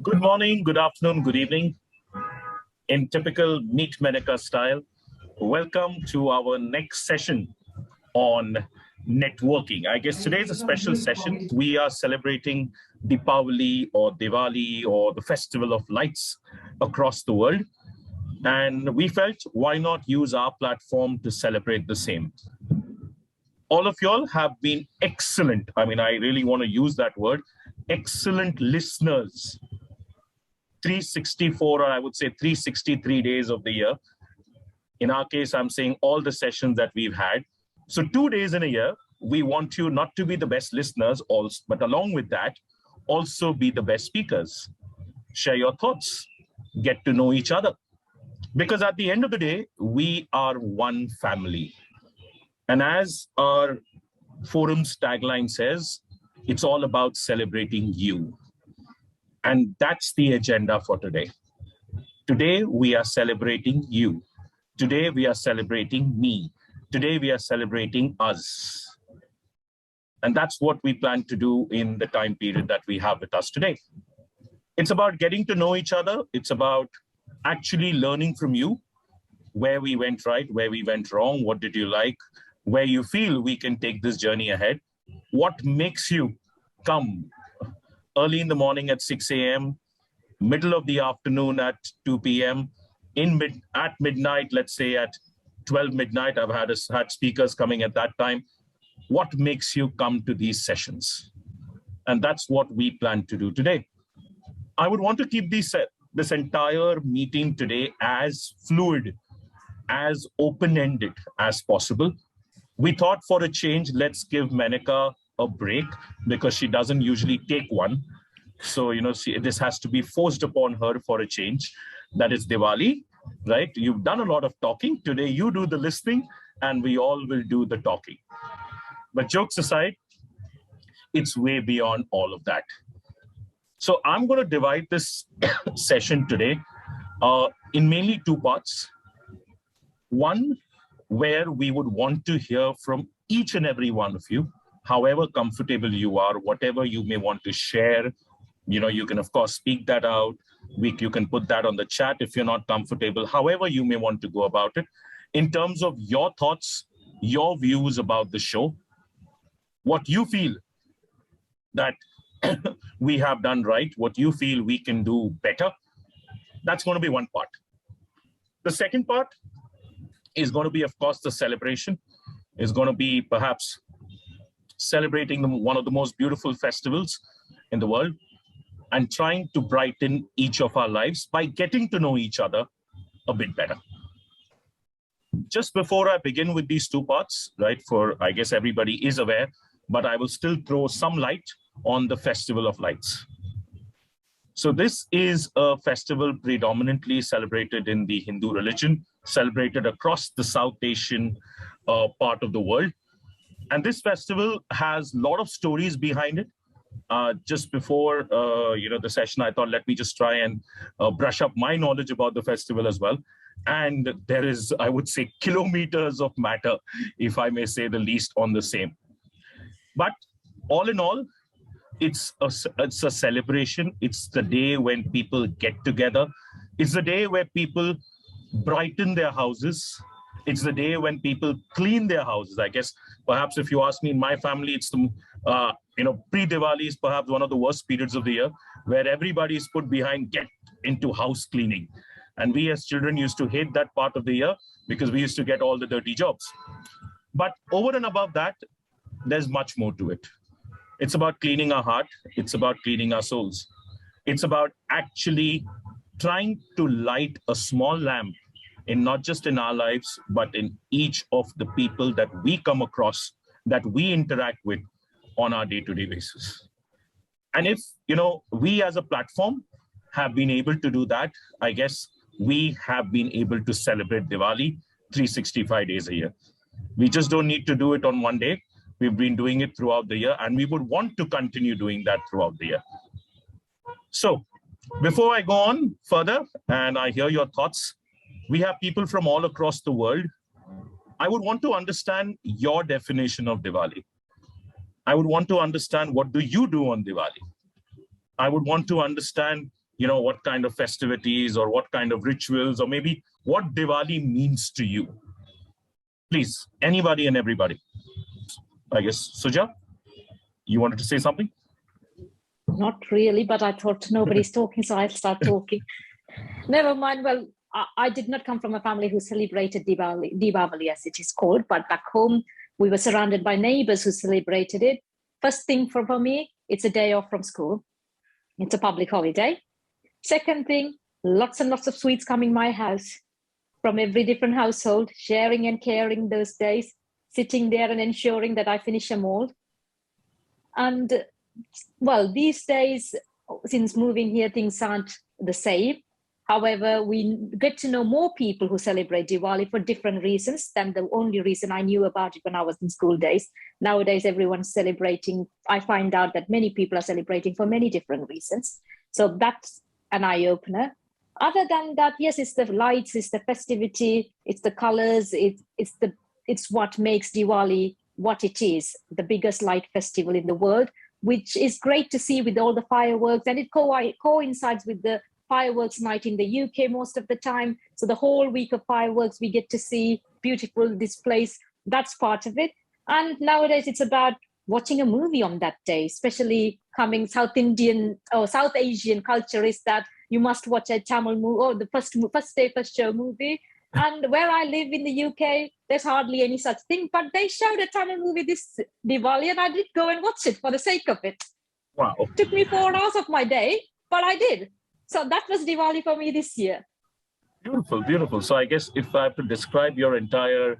Good morning, good afternoon, good evening. In typical Meet Menaca style, welcome to our next session on networking. I guess today is a special session. We are celebrating Deepavali or Diwali or the Festival of Lights across the world. And we felt, why not use our platform to celebrate the same? All of y'all have been excellent. I mean, I really want to use that word, excellent listeners 364, or I would say 363 days of the year. In our case, I'm saying all the sessions that we've had. So 2 days in a year, we want you not to be the best listeners, also, but along with that, also be the best speakers. Share your thoughts, get to know each other. Because at the end of the day, we are one family. And as our forum's tagline says, it's all about celebrating you. And that's the agenda for today. Today, we are celebrating you. Today, we are celebrating me. Today, we are celebrating us. And that's what we plan to do in the time period that we have with us today. It's about getting to know each other. It's about actually learning from you, where we went right, where we went wrong, what did you like, where you feel we can take this journey ahead, what makes you come early in the morning at 6 a.m., middle of the afternoon at 2 p.m., at midnight, let's say at 12 midnight. I've had speakers coming at that time. What makes you come to these sessions? And that's what we plan to do today. I would want to keep this entire meeting today as fluid, as open-ended as possible. We thought for a change, let's give Menaca a break because she doesn't usually take one. So, this has to be forced upon her for a change. That is Diwali, right? You've done a lot of talking. Today, you do the listening and we all will do the talking. But jokes aside, it's way beyond all of that. So I'm going to divide this session today in mainly two parts. One, where we would want to hear from each and every one of you, however comfortable you are, whatever you may want to share. You can, of course, speak that out. You can put that on the chat if you're not comfortable, however you may want to go about it. In terms of your thoughts, your views about the show, what you feel that we have done right, what you feel we can do better, that's going to be one part. The second part is going to be, of course, the celebration. Is going to be perhaps celebrating one of the most beautiful festivals in the world and trying to brighten each of our lives by getting to know each other a bit better. Just before I begin with these two parts, right, I guess everybody is aware, but I will still throw some light on the Festival of Lights. So this is a festival predominantly celebrated in the Hindu religion, celebrated across the South Asian part of the world. And this festival has a lot of stories behind it. Just before the session, I thought, let me just try and brush up my knowledge about the festival as well. And there is, I would say, kilometers of matter, if I may say the least, on the same. But all in all, it's a celebration. It's the day when people get together. It's the day where people brighten their houses. It's the day when people clean their houses. I guess perhaps if you ask me, in my family, it's the pre-Diwali is perhaps one of the worst periods of the year, where everybody is put behind get into house cleaning. And we as children used to hate that part of the year because we used to get all the dirty jobs. But over and above that, there's much more to it. It's about cleaning our heart. It's about cleaning our souls. It's about actually trying to light a small lamp in not just in our lives, but in each of the people that we come across, that we interact with on our day-to-day basis. And if, we as a platform have been able to do that, I guess we have been able to celebrate Diwali 365 days a year. We just don't need to do it on one day. We've been doing it throughout the year, and we would want to continue doing that throughout the year. So before I go on further and I hear your thoughts, we have people from all across the world. I would want to understand your definition of Diwali. I would want to understand, what do you do on Diwali? I would want to understand, what kind of festivities or what kind of rituals or maybe what Diwali means to you. Please, anybody and everybody. I guess, Suja, you wanted to say something? Not really, but I thought nobody's talking, so I'll start talking. Never mind. Well, I did not come from a family who celebrated Diwali as it is called, but back home, we were surrounded by neighbors who celebrated it. First thing for me, it's a day off from school. It's a public holiday. Second thing, lots and lots of sweets coming my house from every different household, sharing and caring those days, sitting there and ensuring that I finish them all. And well, these days, since moving here, things aren't the same. However, we get to know more people who celebrate Diwali for different reasons than the only reason I knew about it when I was in school days. Nowadays, everyone's celebrating. I find out that many people are celebrating for many different reasons. So that's an eye-opener. Other than that, yes, it's the lights, it's the festivity, it's the colors, it's what makes Diwali what it is, the biggest light festival in the world, which is great to see with all the fireworks. And it coincides with the fireworks night in the UK most of the time. So the whole week of fireworks, we get to see beautiful displays. That's part of it. And nowadays it's about watching a movie on that day, especially coming South Indian or South Asian culture is that you must watch a Tamil movie or the first day, first show movie. And where I live in the UK, there's hardly any such thing, but they showed a Tamil movie this Diwali and I did go and watch it for the sake of it. Wow. It took me 4 hours of my day, but I did. So that was Diwali for me this year. Beautiful, beautiful. So I guess if I have to describe your entire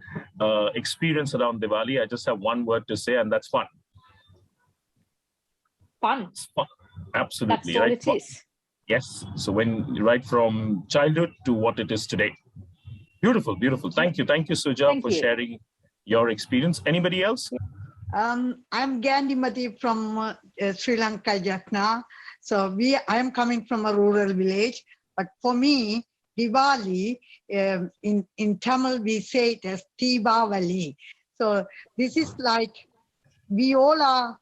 experience around Diwali, I just have one word to say, and that's fun. Fun. It's fun. Absolutely. That's all it is. Yes. So right from childhood to what it is today. Beautiful, beautiful. Thank you, Suja, for sharing your experience. Anybody else? I'm Gandhimati from Sri Lanka, Jaffna. So I am coming from a rural village, but for me, Diwali, in Tamil, we say it as Deepavali. So this is like, we all are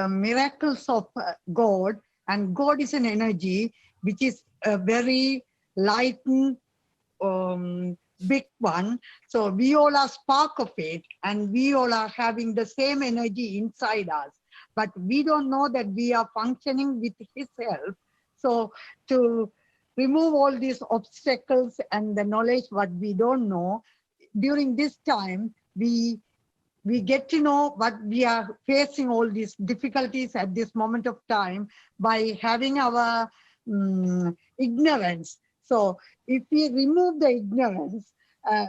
miracles of God, and God is an energy, which is a very lightened, big one. So we all are spark of it, and we all are having the same energy inside us. But we don't know that we are functioning with His help. So to remove all these obstacles and the knowledge what we don't know, during this time, we get to know what we are facing, all these difficulties at this moment of time by having our ignorance. So if we remove the ignorance,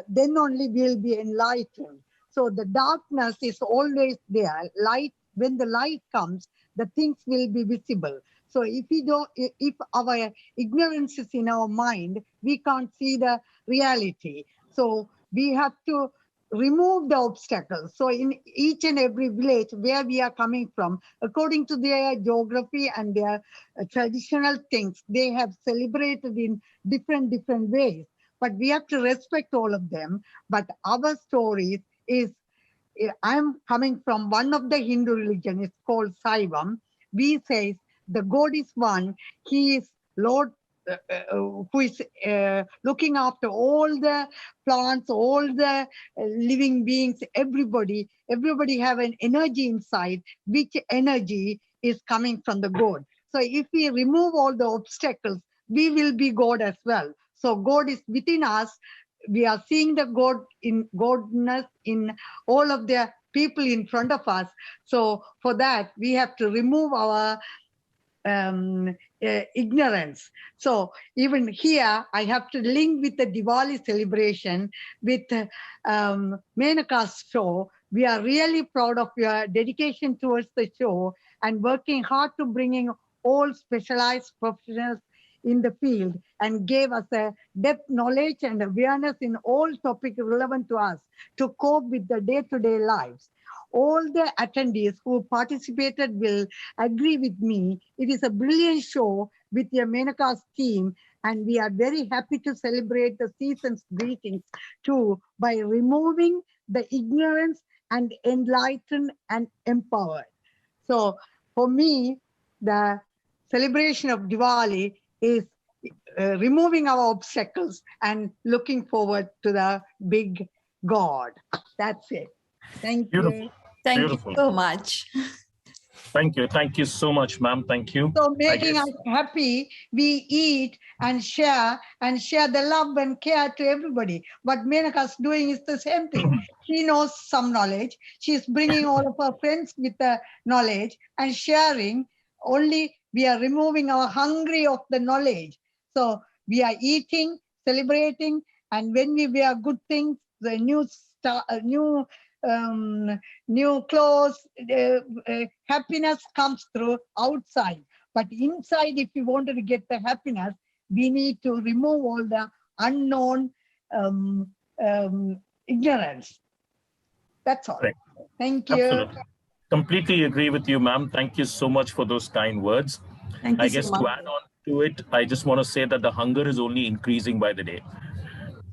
then only we'll be enlightened. So the darkness is always there. Light, when the light comes, the things will be visible. So if our ignorance is in our mind, we can't see the reality. So we have to remove the obstacles. So in each and every village where we are coming from, according to their geography and their traditional things, they have celebrated in different ways. But we have to respect all of them. But our story is, I'm coming from one of the Hindu religion, it's called Saivam. We say the God is one, He is Lord, who is looking after all the plants, all the living beings, everybody have an energy inside, which energy is coming from the God. So if we remove all the obstacles, we will be God as well. So God is within us. We are seeing the Godness in all of the people in front of us. So for that, we have to remove our ignorance. So even here, I have to link with the Diwali celebration with Menaca's show. We are really proud of your dedication towards the show and working hard to bringing all specialized professionals in the field and gave us a depth knowledge and awareness in all topics relevant to us to cope with the day-to-day lives. All the attendees who participated will agree with me. It is a brilliant show with your Menaca's team, and we are very happy to celebrate the season's greetings too by removing the ignorance and enlighten and empowered. So for me, the celebration of Diwali is removing our obstacles and looking forward to the big God. That's it. Thank Beautiful. you. Thank Beautiful. you so much. Thank you. Thank you so much, ma'am. Thank you. So I making guess- us happy, we eat and share the love and care to everybody. What Menaca's doing is the same thing. She knows some knowledge. She's bringing all of her friends with the knowledge and sharing. Only we are removing our hungry of the knowledge. So we are eating, celebrating, and when we wear good things, the new clothes, happiness comes through outside. But inside, if we wanted to get the happiness, we need to remove all the unknown ignorance. That's all. Correct. Thank you. Absolutely. Completely agree with you, ma'am. Thank you so much for those kind words. Thank you I so guess much. to add on to it, I just want to say that the hunger is only increasing by the day.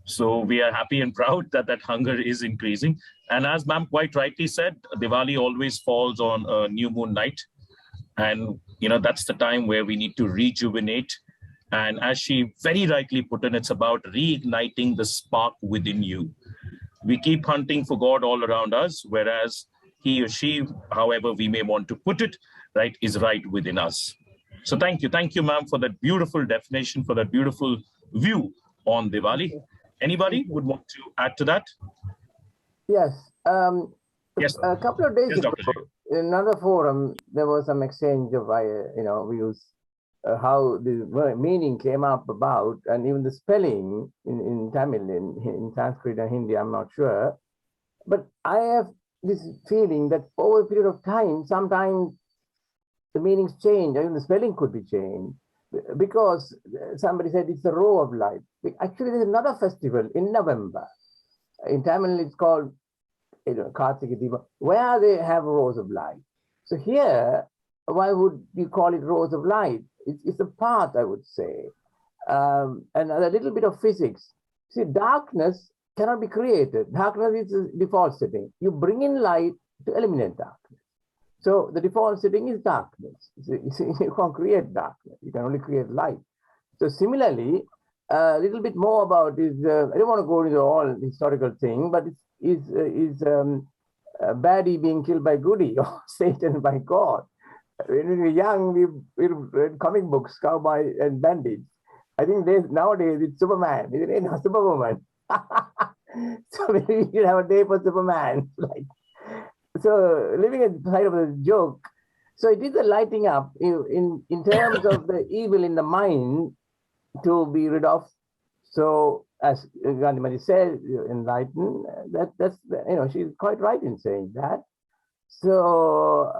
So we are happy and proud that that hunger is increasing. And as ma'am quite rightly said, Diwali always falls on a new moon night. And, that's the time where we need to rejuvenate. And as she very rightly put in, it's about reigniting the spark within you. We keep hunting for God all around us, whereas he or she, however we may want to put it, right, is right within us. So thank you, ma'am, for that beautiful definition, for that beautiful view on Diwali. Anybody would want to add to that? Yes. Yes. A couple of days Yes, ago, Dr. Jain. in another forum, there was some exchange of, views, how the meaning came up about, and even the spelling in Tamil, in Sanskrit and Hindi, I'm not sure. But I have this feeling that over a period of time, sometimes the meanings change, even the spelling could be changed. Because somebody said it's a row of light. Actually, there's another festival in November. In Tamil, it's called Kartika Deepa, where they have rows of light. So here, why would you call it rows of light? It's a path, I would say. And a little bit of physics. See, darkness cannot be created. Darkness is a default setting. You bring in light to eliminate darkness. So the default setting is darkness. You can't create darkness. You can only create light. So similarly, a little bit more about is, I don't want to go into all historical thing, but is baddie being killed by goodie or Satan by God. When we were young, we read comic books, cowboy and bandits. I think nowadays it's Superman, isn't it? No, Superwoman. So maybe we should have a day for Superman. So living aside of the joke, so it is a lighting up in terms of the evil in the mind to be rid of. So as Gandhi said, enlighten, that's she's quite right in saying that. So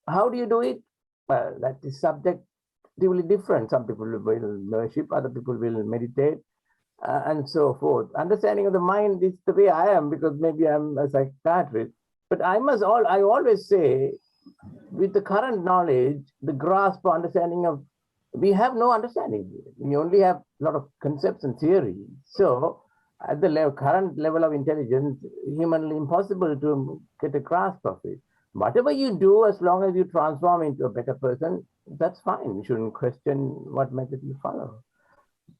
how do you do it? Well, that is subjectively different. Some people will worship, other people will meditate, and so forth. Understanding of the mind is the way I am, because maybe I'm a psychiatrist. But I always say, with the current knowledge, the grasp or understanding of, we have no understanding. We only have a lot of concepts and theories. So at the current level of intelligence, humanly impossible to get a grasp of it. Whatever you do, as long as you transform into a better person, that's fine. You shouldn't question what method you follow.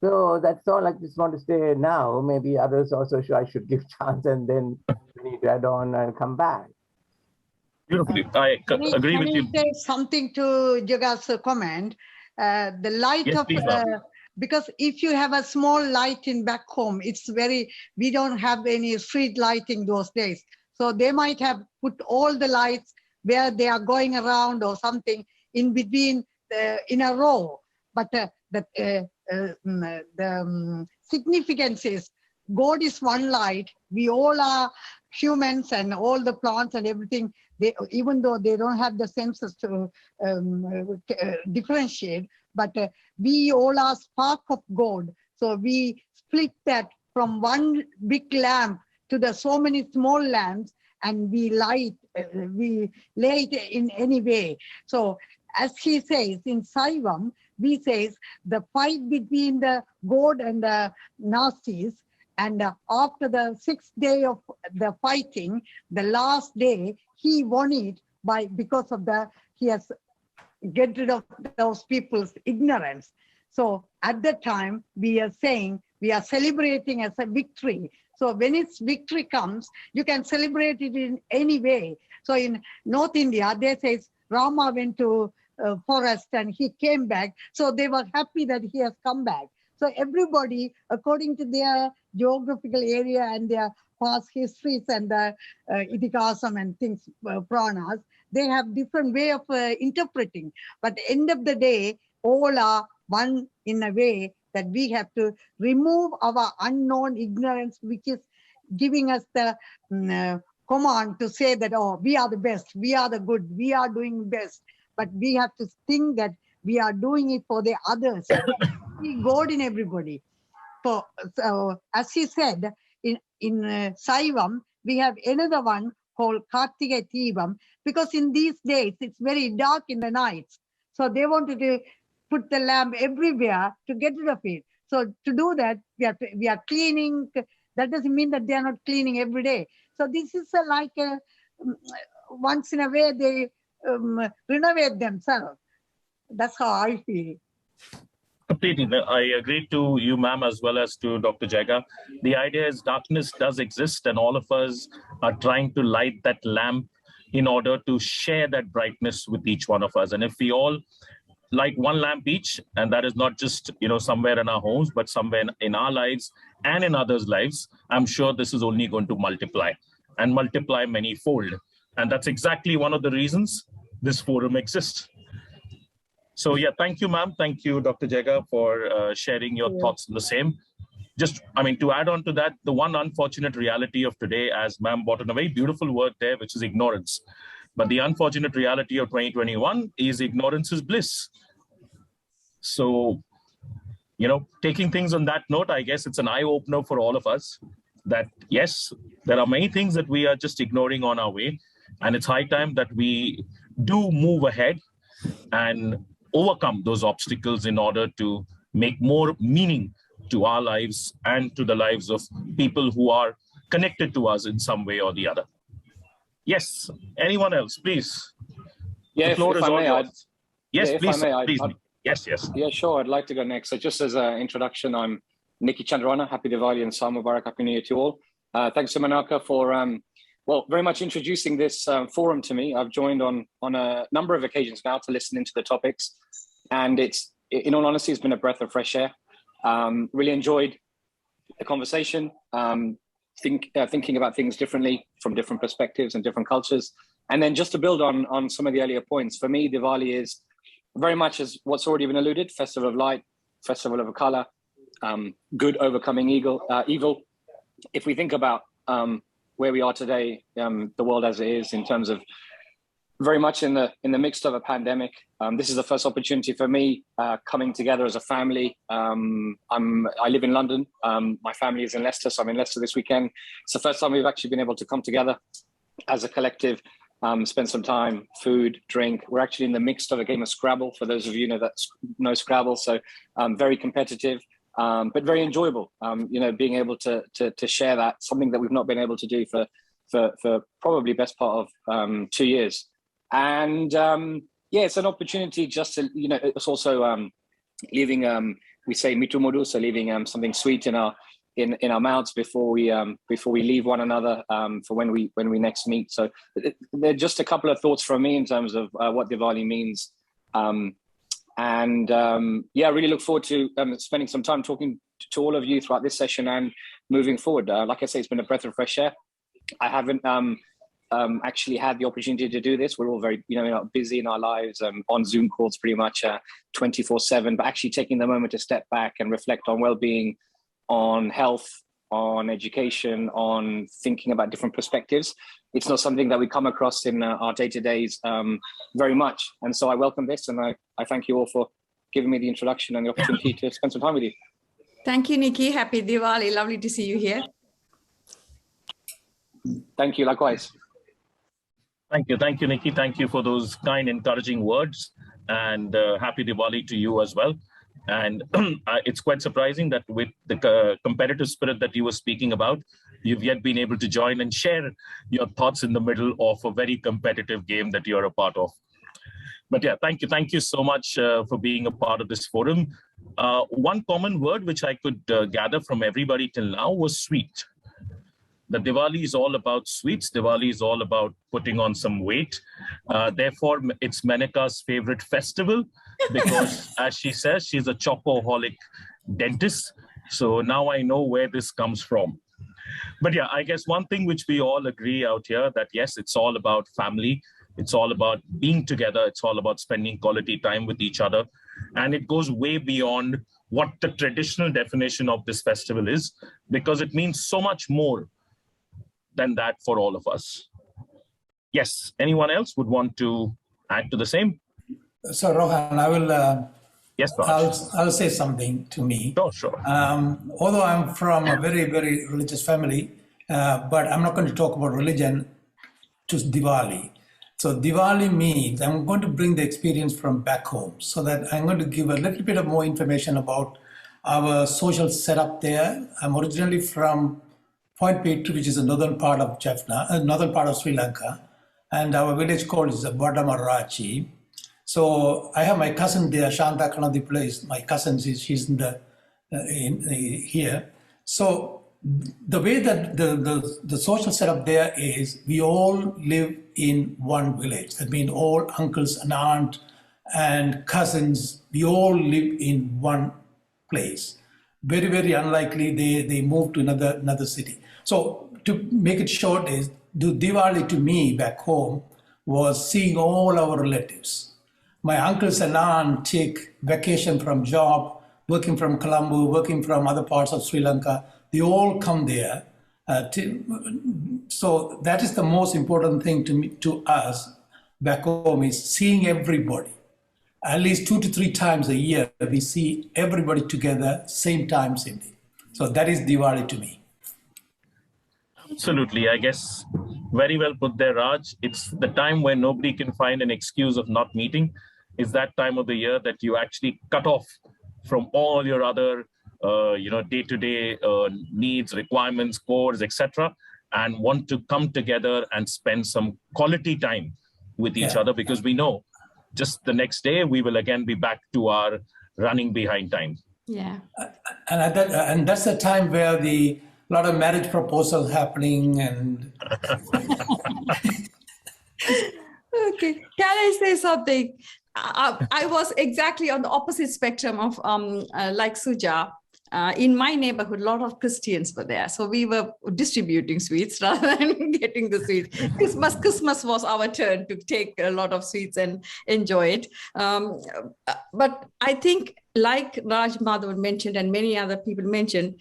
So that's all I just want to say now. Maybe others also I should give chance, and then we need to add on and come back. Beautifully. I agree with you. Can I say something to Jaga's comment? The light Yes, of, please, ma'am. because if you have a small light in back home, we don't have any street lighting those days. So they might have put all the lights where they are going around or something in between in a row. But the significance is God is one light. We all are humans and all the plants and everything. Even though they don't have the senses to differentiate, but we all are spark of God. So we split that from one big lamp to the so many small lamps, and we lay it in any way. So as he says in Saivam, we says the fight between the God and the Nazis, and after the 6th day of the fighting, the last day, he won it because of he has get rid of those people's ignorance. So at that time, we are saying we are celebrating as a victory. So when its victory comes, you can celebrate it in any way. So in North India, they say Rama went to forest and he came back. So they were happy that he has come back. So everybody, according to their geographical area and their past histories and the Itikasam and things, Puranas, they have different way of interpreting. But at the end of the day, all are one in a way that we have to remove our unknown ignorance, which is giving us the command to say that, oh, we are the best, we are the good, we are doing best. But we have to think that we are doing it for the others. See God in everybody. So as he said, in Saivam, we have another one called Kartika Teevam, because in these days, it's very dark in the nights. So they wanted to put the lamp everywhere to get rid of it. So to do that, we are cleaning. That doesn't mean that they are not cleaning every day. So this is like once in a way they renovate themselves. That's how I feel. Completely. I agree to you, ma'am, as well as to Dr. Jaga. The idea is darkness does exist, and all of us are trying to light that lamp in order to share that brightness with each one of us. And if we all light one lamp each, and that is not just somewhere in our homes, but somewhere in our lives and in others' lives, I'm sure this is only going to multiply and multiply many-fold. And that's exactly one of the reasons this forum exists. So yeah, thank you, ma'am. Thank you, Dr. Jaga, for sharing your thoughts on the same. Just, to add on to that, the one unfortunate reality of today, as ma'am brought in a very beautiful word there, which is ignorance. But the unfortunate reality of 2021 is ignorance is bliss. So, taking things on that note, I guess it's an eye-opener for all of us that, yes, there are many things that we are just ignoring on our way. And it's high time that we do move ahead and overcome those obstacles in order to make more meaning to our lives and to the lives of people who are connected to us in some way or the other. Yes, anyone else, please? Yeah, the floor is all yours. Yes, please. Yes. Yeah, sure. I'd like to go next. So just as an introduction, I'm Nikki Chandrana. Happy Diwali and Saal Mubarak. Happy New Year to all. Thanks to Menaca for, very much introducing this forum to me. I've joined on a number of occasions now to listen into the topics. And it's, in all honesty, it's been a breath of fresh air. Really enjoyed the conversation, thinking about things differently from different perspectives and different cultures. And then just to build on some of the earlier points, for me, Diwali is very much as what's already been alluded, festival of light, festival of color, good overcoming evil. If we think about where we are today, the world as it is, in terms of very much in the midst of a pandemic, this is the first opportunity for me coming together as a family. I live in London. My family is in Leicester, so I'm in Leicester this weekend. It's the first time we've actually been able to come together as a collective, spend some time, food, drink. We're actually in the midst of a game of Scrabble, for those of you that know Scrabble. So very competitive, but very enjoyable. Being able to share that, something that we've not been able to do for probably best part of 2 years. And it's an opportunity just to, it's also leaving, we say mitumodu, so leaving something sweet in our mouths before we leave one another for when we next meet. So there are just a couple of thoughts from me in terms of what Diwali means. I really look forward to spending some time talking to all of you throughout this session and moving forward. Like I say, it's been a breath of fresh air. I haven't actually had the opportunity to do this. We're all very, busy in our lives, on Zoom calls pretty much 24/7, but actually taking the moment to step back and reflect on well-being, on health, on education, on thinking about different perspectives. It's not something that we come across in our day-to-days very much. And so I welcome this, and I thank you all for giving me the introduction and the opportunity to spend some time with you. Thank you, Nikki. Happy Diwali. Lovely to see you here. Thank you, likewise. Thank you, Nikki. Thank you for those kind, encouraging words, and happy Diwali to you as well. And it's quite surprising that with the competitive spirit that you were speaking about, you've yet been able to join and share your thoughts in the middle of a very competitive game that you're a part of. But yeah, thank you so much for being a part of this forum. One common word which I could gather from everybody till now was sweet. The Diwali is all about sweets. Diwali is all about putting on some weight. Therefore, it's Menaca's favorite festival because, as she says, she's a chocoholic dentist. So now I know where this comes from. But yeah, I guess one thing which we all agree out here that yes, it's all about family. It's all about being together. It's all about spending quality time with each other. And it goes way beyond what the traditional definition of this festival is, because it means so much more than that for all of us. Yes, anyone else would want to add to the same? So Rohan, I will. Yes, Raj. I'll say something to me. Sure. Although I'm from a very, very religious family, but I'm not going to talk about religion to Diwali. So Diwali means I'm going to bring the experience from back home, so that I'm going to give a little bit of more information about our social setup there. I'm originally from Point Petri, which is the northern part of Jaffna, northern part of Sri Lanka, and our village called is Badamarachi. So I have my cousin there, Shanta Kanadi place. My cousin, she's here. So the way that the social setup there is, we all live in one village. That means all uncles and aunt and cousins, we all live in one place. Very, very unlikely they move to another city. So to make it short is, the Diwali to me back home was seeing all our relatives. My uncles and aunt take vacation from job, working from Colombo, working from other parts of Sri Lanka. They all come there. So that is the most important thing to us back home, is seeing everybody. At least 2 to 3 times a year, we see everybody together, same time, same day. So that is Diwali to me. Absolutely. I guess very well put there, Raj. It's the time where nobody can find an excuse of not meeting. It's that time of the year that you actually cut off from all your other day-to-day needs, requirements, chores, etc., and want to come together and spend some quality time with each other, because we know just the next day we will again be back to our running behind time. Yeah. And that's the time where a lot of marriage proposals happening and. Okay. Can I say something? I was exactly on the opposite spectrum of like Suja. In my neighborhood, a lot of Christians were there. So we were distributing sweets rather than getting the sweets. Christmas was our turn to take a lot of sweets and enjoy it. But I think, like Raj Madhav mentioned and many other people mentioned,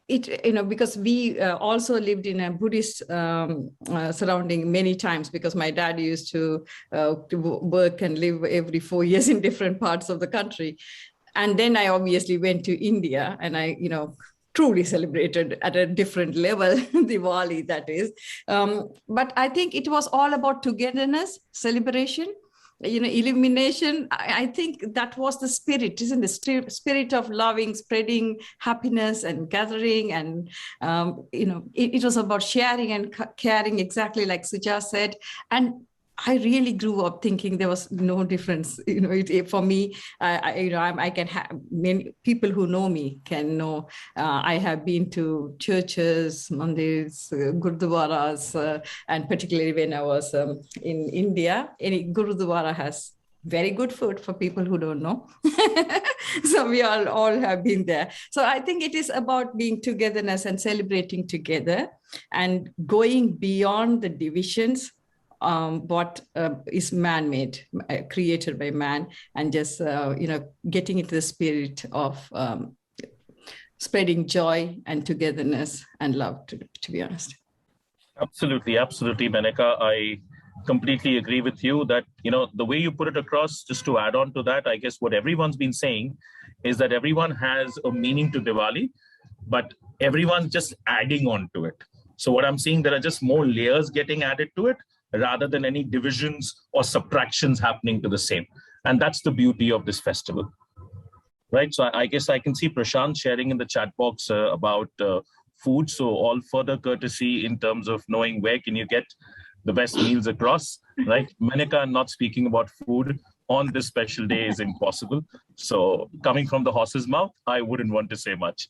because we also lived in a Buddhist surrounding many times, because my dad used to work and live every 4 years in different parts of the country. And then I obviously went to India, and I, truly celebrated at a different level, Diwali, that is. But I think it was all about togetherness, celebration, illumination. I think that was the spirit, isn't it? Spirit of loving, spreading happiness and gathering. And, it was about sharing and caring, exactly like Suja said. And I really grew up thinking there was no difference. For me, I can have many people who know me can know. I have been to churches, mandirs, gurdwaras, and particularly when I was in India, any gurdwara has very good food for people who don't know. So we all have been there. So I think it is about being togetherness and celebrating together and going beyond the divisions. What is man-made, created by man, and just getting into the spirit of spreading joy and togetherness and love. To be honest, absolutely, Menaca. I completely agree with you that the way you put it across. Just to add on to that, I guess what everyone's been saying is that everyone has a meaning to Diwali, but everyone's just adding on to it. So what I'm seeing, there are just more layers getting added to it, rather than any divisions or subtractions happening to the same. And that's the beauty of this festival, right? So I guess I can see Prashant sharing in the chat box about food. So all further courtesy in terms of knowing where can you get the best meals across, right? Menaca, not speaking about food, on this special day is impossible. So coming from the horse's mouth, I wouldn't want to say much.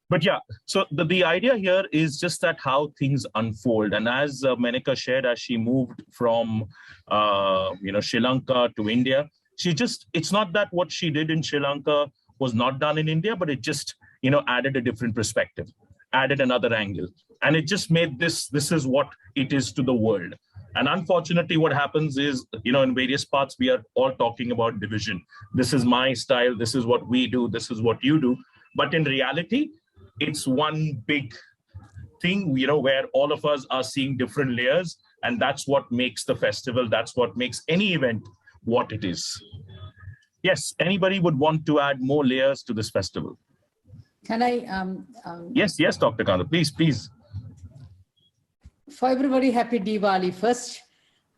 But yeah, so the idea here is just that how things unfold. And as Menaca shared, as she moved from, Sri Lanka to India, it's not that what she did in Sri Lanka was not done in India, but it just, added a different perspective, added another angle. And it just made this is what it is to the world. And unfortunately, what happens is, in various parts, we are all talking about division. This is my style. This is what we do. This is what you do. But in reality, it's one big thing, where all of us are seeing different layers. And that's what makes the festival. That's what makes any event what it is. Yes, anybody would want to add more layers to this festival? Can I? Yes, Dr. Kanda, please. For everybody, happy Diwali first.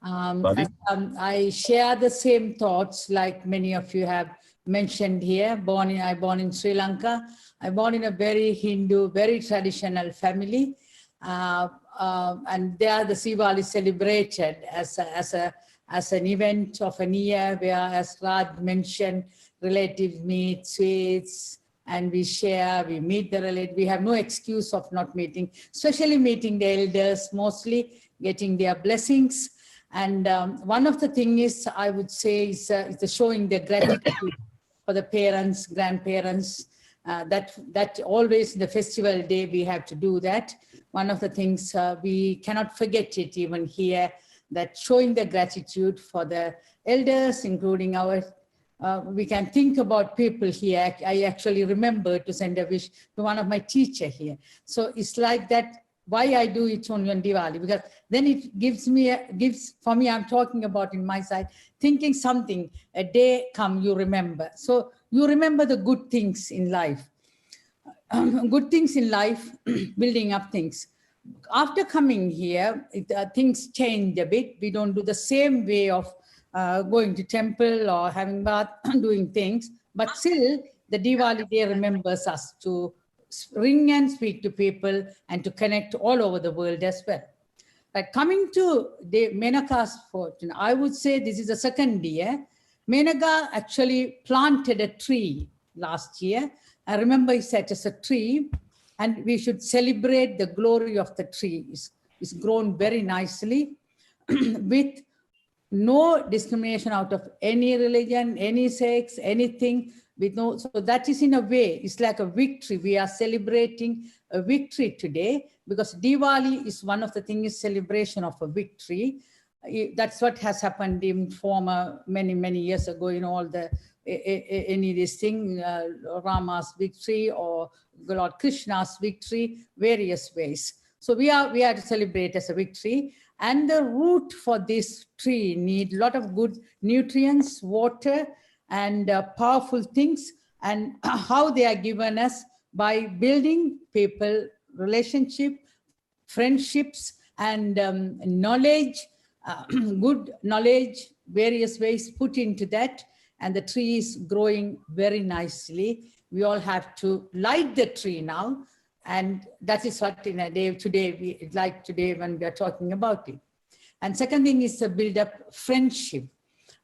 I share the same thoughts like many of you have mentioned here. I born in Sri Lanka. I born in a very Hindu, very traditional family, and there the Diwali celebrated as an event of a year where, as Raj mentioned, relatives meet, sweets, and we share, we meet the relatives. We have no excuse of not meeting, especially meeting the elders, mostly getting their blessings. And one of the things I would say is the showing the gratitude for the parents, grandparents, that always in the festival day we have to do that. One of the things we cannot forget it even here, that showing the gratitude for the elders, including our we can think about people here. I actually remember to send a wish to one of my teacher here. So it's like that, why I do it only on Diwali, because then it gives for me, I'm talking about in my side, thinking something, a day come, you remember. So you remember the good things in life. Good things in life, building up things. After coming here, things change a bit. We don't do the same way of going to temple or having bath, doing things, but still the Diwali day remembers us to ring and speak to people and to connect all over the world as well. But coming to the Menaca's fortune, I would say this is the second year. Menaca actually planted a tree last year. I remember he said it's a tree and we should celebrate the glory of the tree. It's grown very nicely with no discrimination out of any religion, any sex, anything. So that is in a way, it's like a victory. We are celebrating a victory today because Diwali is one of the things, celebration of a victory. That's what has happened in former, many years ago in all the, any this thing, Rama's victory or Lord Krishna's victory, various ways. So we are to celebrate as a victory. And the root for this tree need a lot of good nutrients, water, and powerful things, and how they are given us by building people, relationship, friendships, and knowledge, good knowledge, various ways put into that. And the tree is growing very nicely. We all have to light the tree now. And that is what in a day today, today when we are talking about it. And second thing is to build up friendship,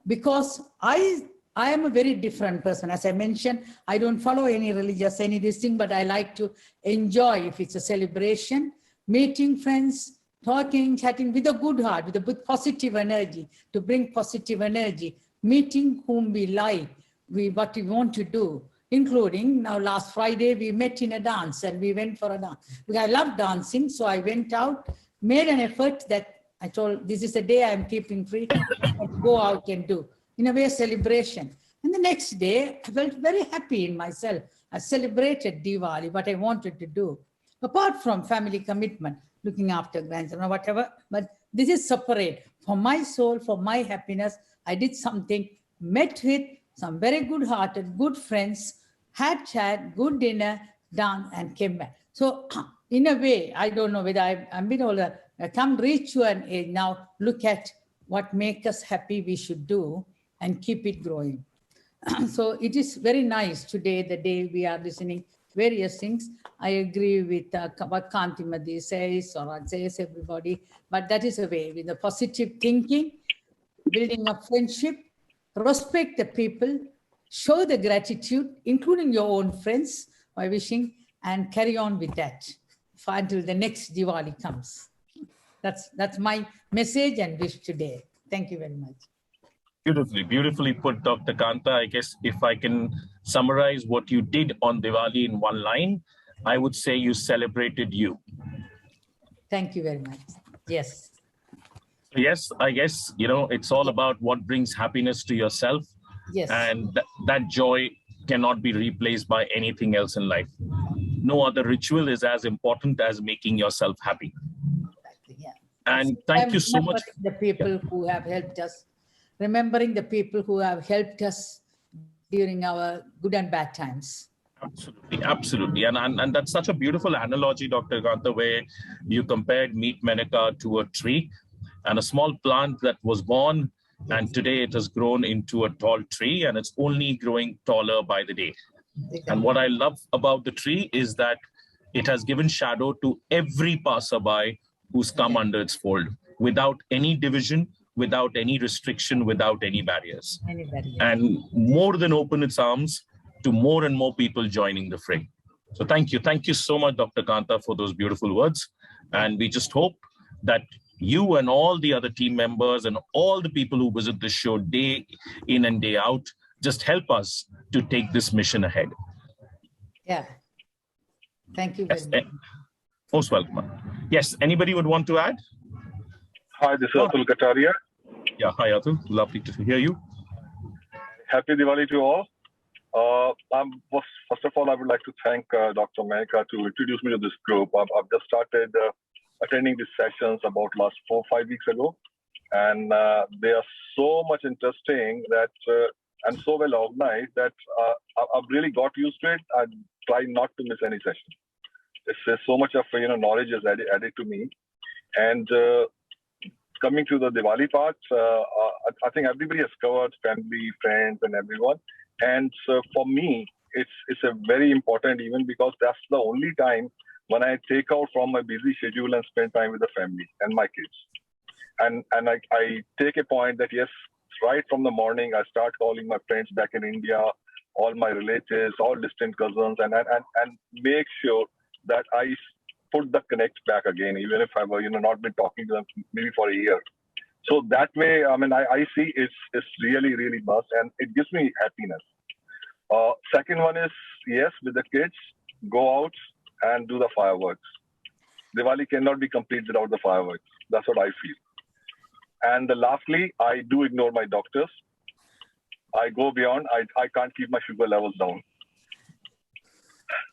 because I am a very different person. As I mentioned, I don't follow any religious, any this thing, but I like to enjoy, if it's a celebration, meeting friends, talking, chatting with a good heart, with positive energy, to bring positive energy, meeting whom we like, what we want to do. Including now last Friday, we met in a dance and we went for a dance. Because I love dancing, so I went out, made an effort that I told, this is a day I'm keeping free, go out and do. In a way, a celebration. And the next day, I felt very happy in myself. I celebrated Diwali, what I wanted to do. Apart from family commitment, looking after grandchildren or whatever, but this is separate. For my soul, for my happiness, I did something, met with some very good-hearted, good friends, had chat, good dinner, done, and came back. So in a way, I don't know whether I'm a bit older, I come reach to an age now, look at what makes us happy we should do and keep it growing. So it is very nice today, the day we are listening various things. I agree with what Kantimadi says or Raj says, everybody, but that is a way with the positive thinking, building a friendship, respect the people, show the gratitude, including your own friends, my wishing, and carry on with that until the next Diwali comes. That's my message and wish today. Thank you very much. Beautifully put, Dr. Kanta. I guess if I can summarize what you did on Diwali in one line, I would say you celebrated you. Thank you very much. Yes. Yes, I guess, it's all about what brings happiness to yourself. Yes. And that joy cannot be replaced by anything else in life. No other ritual is as important as making yourself happy. Yeah. And thank you so much. The people who have helped us, remembering the people who have helped us during our good and bad times. Absolutely. And that's such a beautiful analogy, Dr. Kanta, where you compared meet Menaca to a tree and a small plant that was born. Yes. And today it has grown into a tall tree, and it's only growing taller by the day. Exactly. And what I love about the tree is that it has given shadow to every passerby who's come under its fold, without any division, without any restriction, without any barriers. And more than open its arms to more and more people joining the fray. So thank you. Thank you so much, Dr. Kanta, for those beautiful words. And we just hope that you and all the other team members and all the people who visit the show day in and day out just help us to take this mission ahead. Yeah. Thank you very much. Most welcome. Yes, anybody would want to add? Hi, this is Atul Kataria. Yeah, hi Atul. Lovely to hear you. Happy Diwali to all. First of all, I would like to thank Dr. Menaca to introduce me to this group. I've just started attending these sessions about last 4 or 5 weeks ago, and they are so much interesting that and so well organized that I've really got used to it. I try not to miss any session. It's so much of knowledge is added to me. And coming to the Diwali part, I think everybody has covered family, friends, and everyone. And so for me, it's a very important event because that's the only time when I take out from my busy schedule and spend time with the family and my kids. And I take a point that yes, right from the morning, I start calling my friends back in India, all my relatives, all distant cousins, and make sure that I put the connect back again, even if I've not been talking to them maybe for a year. So that way, I see it's really, really must, and it gives me happiness. Second one is, yes, with the kids, go out and do the fireworks. Diwali cannot be complete without the fireworks. That's what I feel. And lastly, I do ignore my doctors. I go beyond. I can't keep my sugar levels down.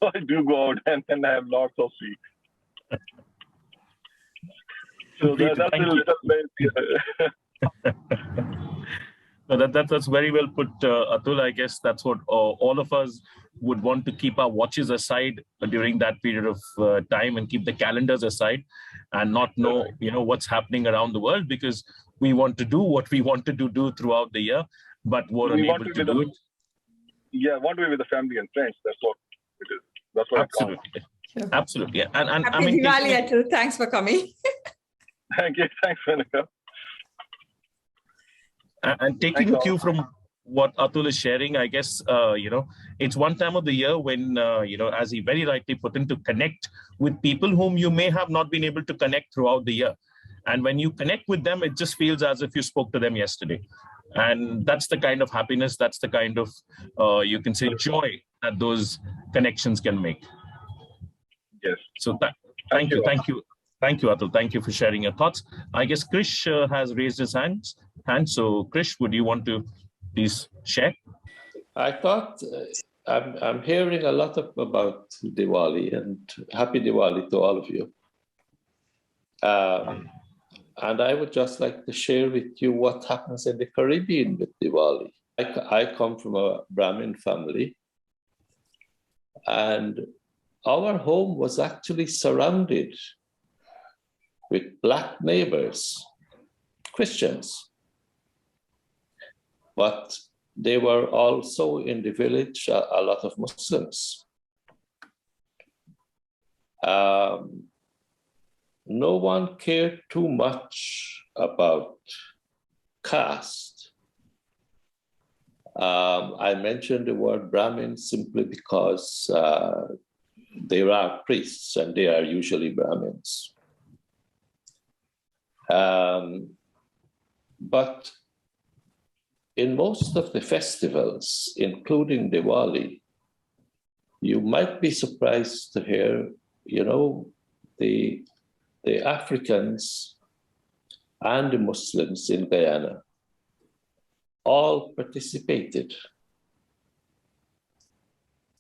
So I do go out and have lots of sweets. So that's a little bit. No, that's very well put, Atul. I guess that's what all of us would want to keep our watches aside during that period of time and keep the calendars aside and not know, what's happening around the world, because we want to do what we want to do throughout the year, but we're unable to do it. Yeah, want to be with the family and friends. That's what it is. That's what Absolutely. Sure. Absolutely. And Happy Diwali, Atul. Thanks for coming. Thank you. Thanks, Menaca. And taking a cue from what Atul is sharing, I guess, it's one time of the year when, as he very rightly put in, to connect with people whom you may have not been able to connect throughout the year. And when you connect with them, it just feels as if you spoke to them yesterday. And that's the kind of happiness, that's the kind of, you can say, joy that those connections can make. Yes. So thank you, Atul. Thank you for sharing your thoughts. I guess Krish has raised his hand. So Krish, would you want to please share? I thought I'm hearing a lot about Diwali, and happy Diwali to all of you. And I would just like to share with you what happens in the Caribbean with Diwali. I come from a Brahmin family, and our home was actually surrounded with Black neighbors, Christians. But they were also in the village, a lot of Muslims. No one cared too much about caste. I mentioned the word Brahmin simply because there are priests and they are usually Brahmins. But in most of the festivals, including Diwali, you might be surprised to hear, the Africans and the Muslims in Guyana all participated.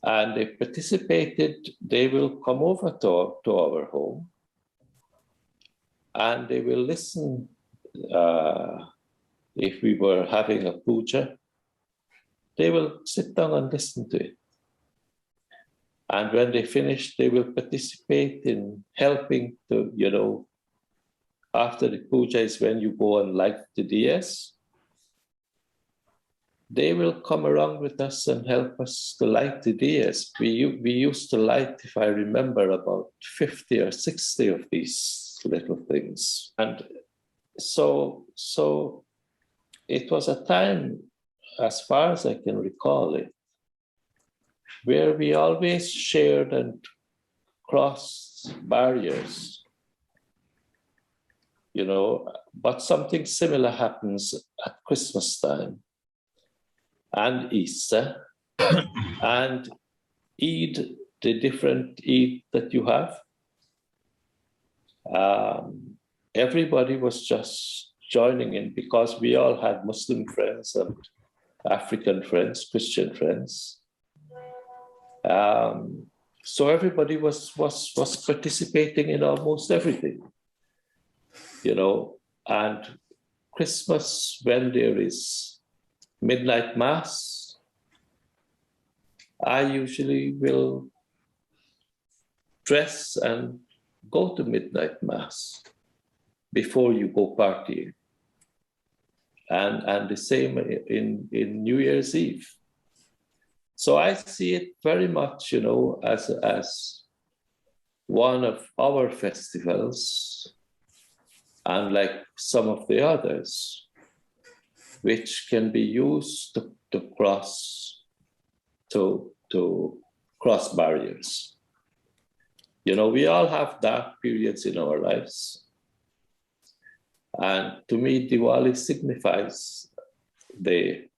And they participated, they will come over to our home and they will listen. If we were having a puja, they will sit down and listen to it. And when they finish, they will participate in helping to, after the puja is when you go and light the diyas. They will come around with us and help us to light the diyas. We used to light, if I remember, about 50 or 60 of these little things. And so it was a time, as far as I can recall it, where we always shared and crossed barriers, but something similar happens at Christmas time and Easter and Eid, the different Eid that you have. Everybody was just joining in because we all had Muslim friends and African friends, Christian friends. So everybody was participating in almost everything, and Christmas, when there is midnight mass, I usually will dress and go to midnight mass before you go partying. And the same in New Year's Eve. So I see it very much, as one of our festivals, and like some of the others, which can be used to cross barriers. We all have dark periods in our lives. And to me, Diwali signifies the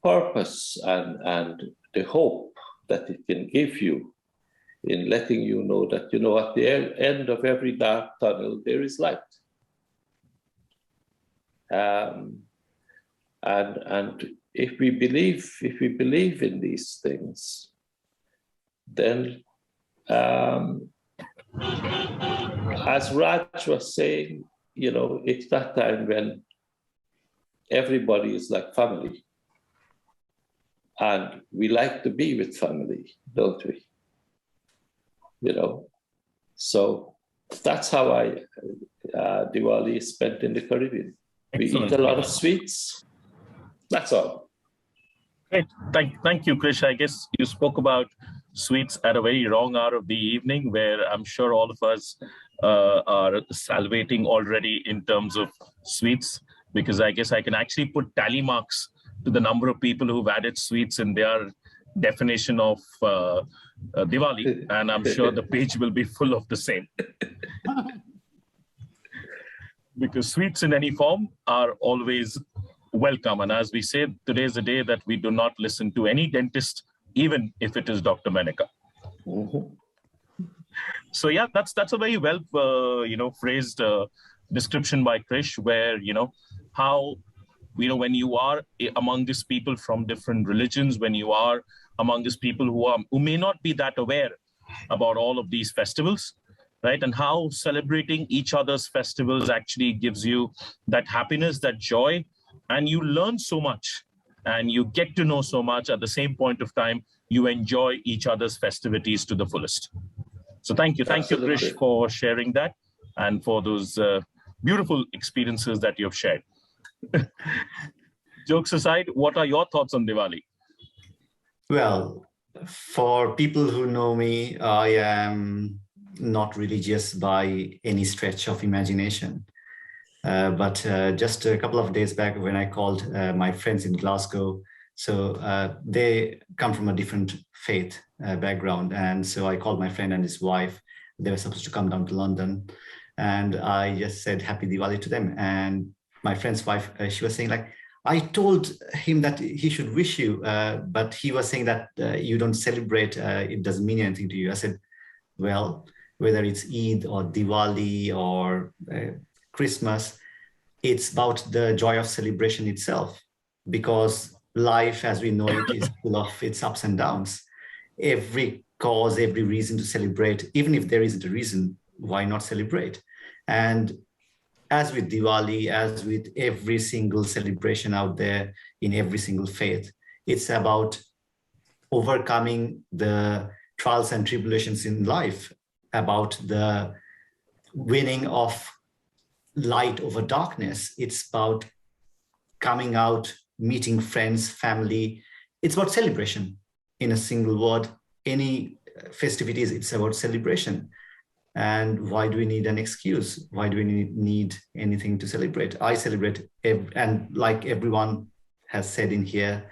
purpose and the hope that it can give you in letting you know that, at the end of every dark tunnel, there is light. And if we believe in these things, then as Raj was saying, it's that time when everybody is like family. And we like to be with family, don't we? So that's how Diwali is spent in the Caribbean. Excellent. We eat a lot of sweets. That's all. Great. Thank you, Krish. I guess you spoke about sweets at a very wrong hour of the evening, where I'm sure all of us are salivating already in terms of sweets, because I guess I can actually put tally marks to the number of people who've added sweets in their definition of Diwali, and I'm sure the page will be full of the same. Because sweets in any form are always welcome. And as we say, today is a day that we do not listen to any dentist, even if it is Dr. Menaca. Mm-hmm. So yeah, that's a very well phrased description by Krish, where how when you are among these people from different religions, when you are among these people who may not be that aware about all of these festivals, right? And how celebrating each other's festivals actually gives you that happiness, that joy, and you learn so much and you get to know so much. At the same point of time, you enjoy each other's festivities to the fullest. So thank you, Krish, for sharing that and for those beautiful experiences that you've shared. Jokes aside, what are your thoughts on Diwali? Well, for people who know me, I am not religious by any stretch of imagination. But just a couple of days back when I called my friends in Glasgow, so they come from a different faith background. And so I called my friend and his wife. They were supposed to come down to London. And I just said Happy Diwali to them. And my friend's wife, she was saying like, I told him that he should wish you, but he was saying that you don't celebrate, it doesn't mean anything to you. I said, well, whether it's Eid or Diwali or Christmas, it's about the joy of celebration itself, because life as we know it is full of its ups and downs. Every cause, every reason to celebrate, even if there isn't a reason, why not celebrate? And as with Diwali, as with every single celebration out there in every single faith, it's about overcoming the trials and tribulations in life, about the winning of light over darkness. It's about coming out, meeting friends, family. It's about celebration. In a single word, any festivities, it's about celebration. And why do we need an excuse? Why do we need anything to celebrate? I celebrate, and like everyone has said in here,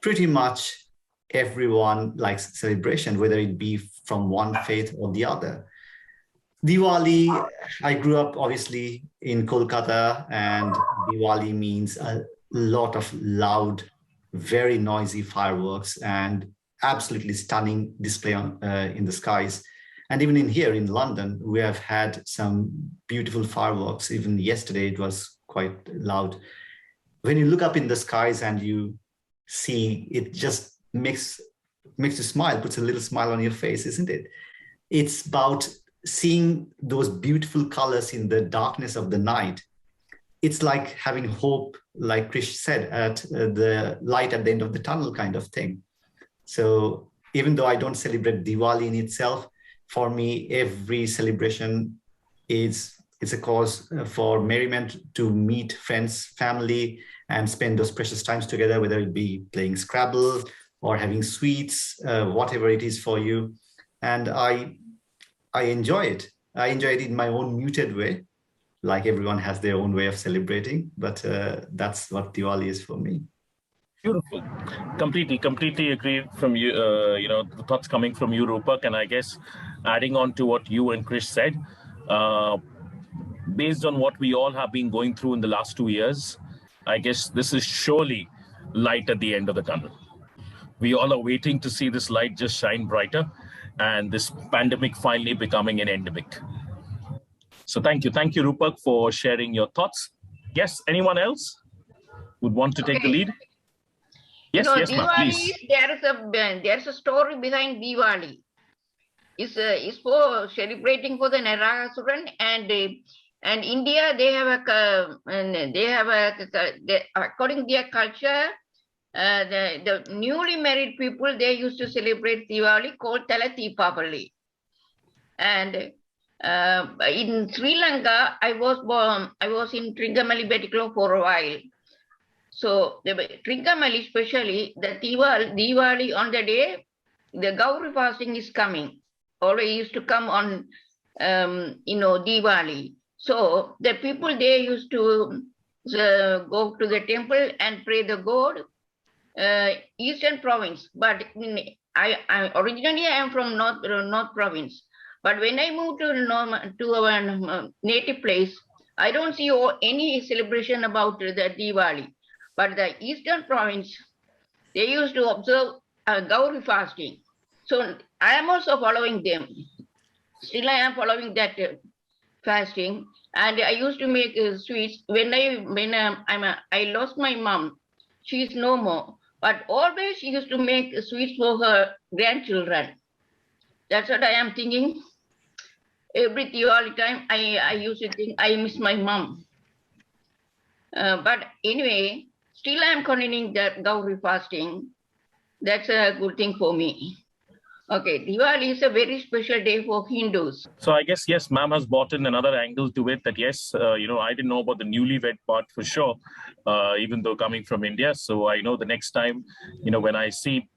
pretty much everyone likes celebration, whether it be from one faith or the other. Diwali, I grew up obviously in Kolkata, and Diwali means a lot of loud, very noisy fireworks and absolutely stunning display in the skies. And even in here in London, we have had some beautiful fireworks. Even yesterday, it was quite loud. When you look up in the skies and you see, it just makes you smile, puts a little smile on your face, isn't it? It's about seeing those beautiful colors in the darkness of the night. It's like having hope, like Krish said, at the light at the end of the tunnel kind of thing. So even though I don't celebrate Diwali in itself, for me, every celebration it's a cause for merriment, to meet friends, family, and spend those precious times together, whether it be playing Scrabble or having sweets, whatever it is for you. And I enjoy it. I enjoy it in my own muted way. Like everyone has their own way of celebrating, but that's what Diwali is for me. Beautiful. Completely agree from you, the thoughts coming from you, Rupak. And I guess adding on to what you and Krish said, based on what we all have been going through in the last 2 years, I guess this is surely light at the end of the tunnel. We all are waiting to see this light just shine brighter and this pandemic finally becoming an endemic. So thank you, Rupak, for sharing your thoughts. Yes, anyone else would want to take the lead? Yes, yes, Diwali, please. There's a story behind Diwali. It's for celebrating for the Naragaasuran, and India according to their culture, the newly married people, they used to celebrate Diwali called Tala Deepavali. And in Sri Lanka, I was in Trincomalee Bettikolo for a while. So the Trincomalee, especially the Diwali on the day, the Gauri fasting is coming. Already used to come on, Diwali. So the people, they used to go to the temple and pray the God, Eastern province. But originally I am from North province. But when I moved to our native place, I don't see any celebration about the Diwali. But the Eastern province, they used to observe Gauri fasting. So I am also following them. Still I am following that fasting. And I used to make sweets. When I lost my mom, she is no more. But always she used to make sweets for her grandchildren. That's what I am thinking. Every Diwali time, I used to think I miss my mom. But anyway, still I am continuing that Gauri fasting. That's a good thing for me. Okay, Diwali is a very special day for Hindus. So I guess, yes, ma'am has brought in another angle to it that, yes, I didn't know about the newlywed part for sure, even though coming from India. So I know the next time, when I see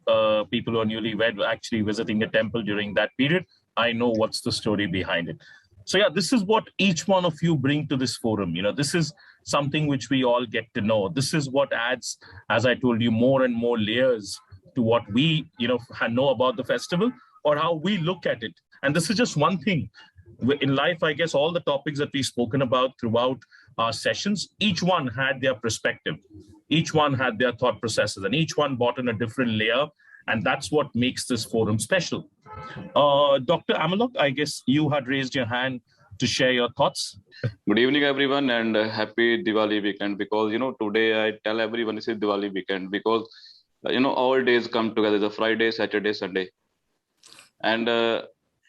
people who are newlywed actually visiting the temple during that period, I know what's the story behind it. So yeah, this is what each one of you bring to this forum. This is something which we all get to know. This is what adds, as I told you, more and more layers to what we, know about the festival or how we look at it. And this is just one thing. In life, I guess all the topics that we've spoken about throughout our sessions, each one had their perspective. Each one had their thought processes, and each one brought in a different layer. And that's what makes this forum special. Dr. Amalok, I guess you had raised your hand to share your thoughts. Good evening, everyone, and happy Diwali weekend. Because, today I tell everyone this is Diwali weekend because, all days come together, the Friday, Saturday, Sunday. And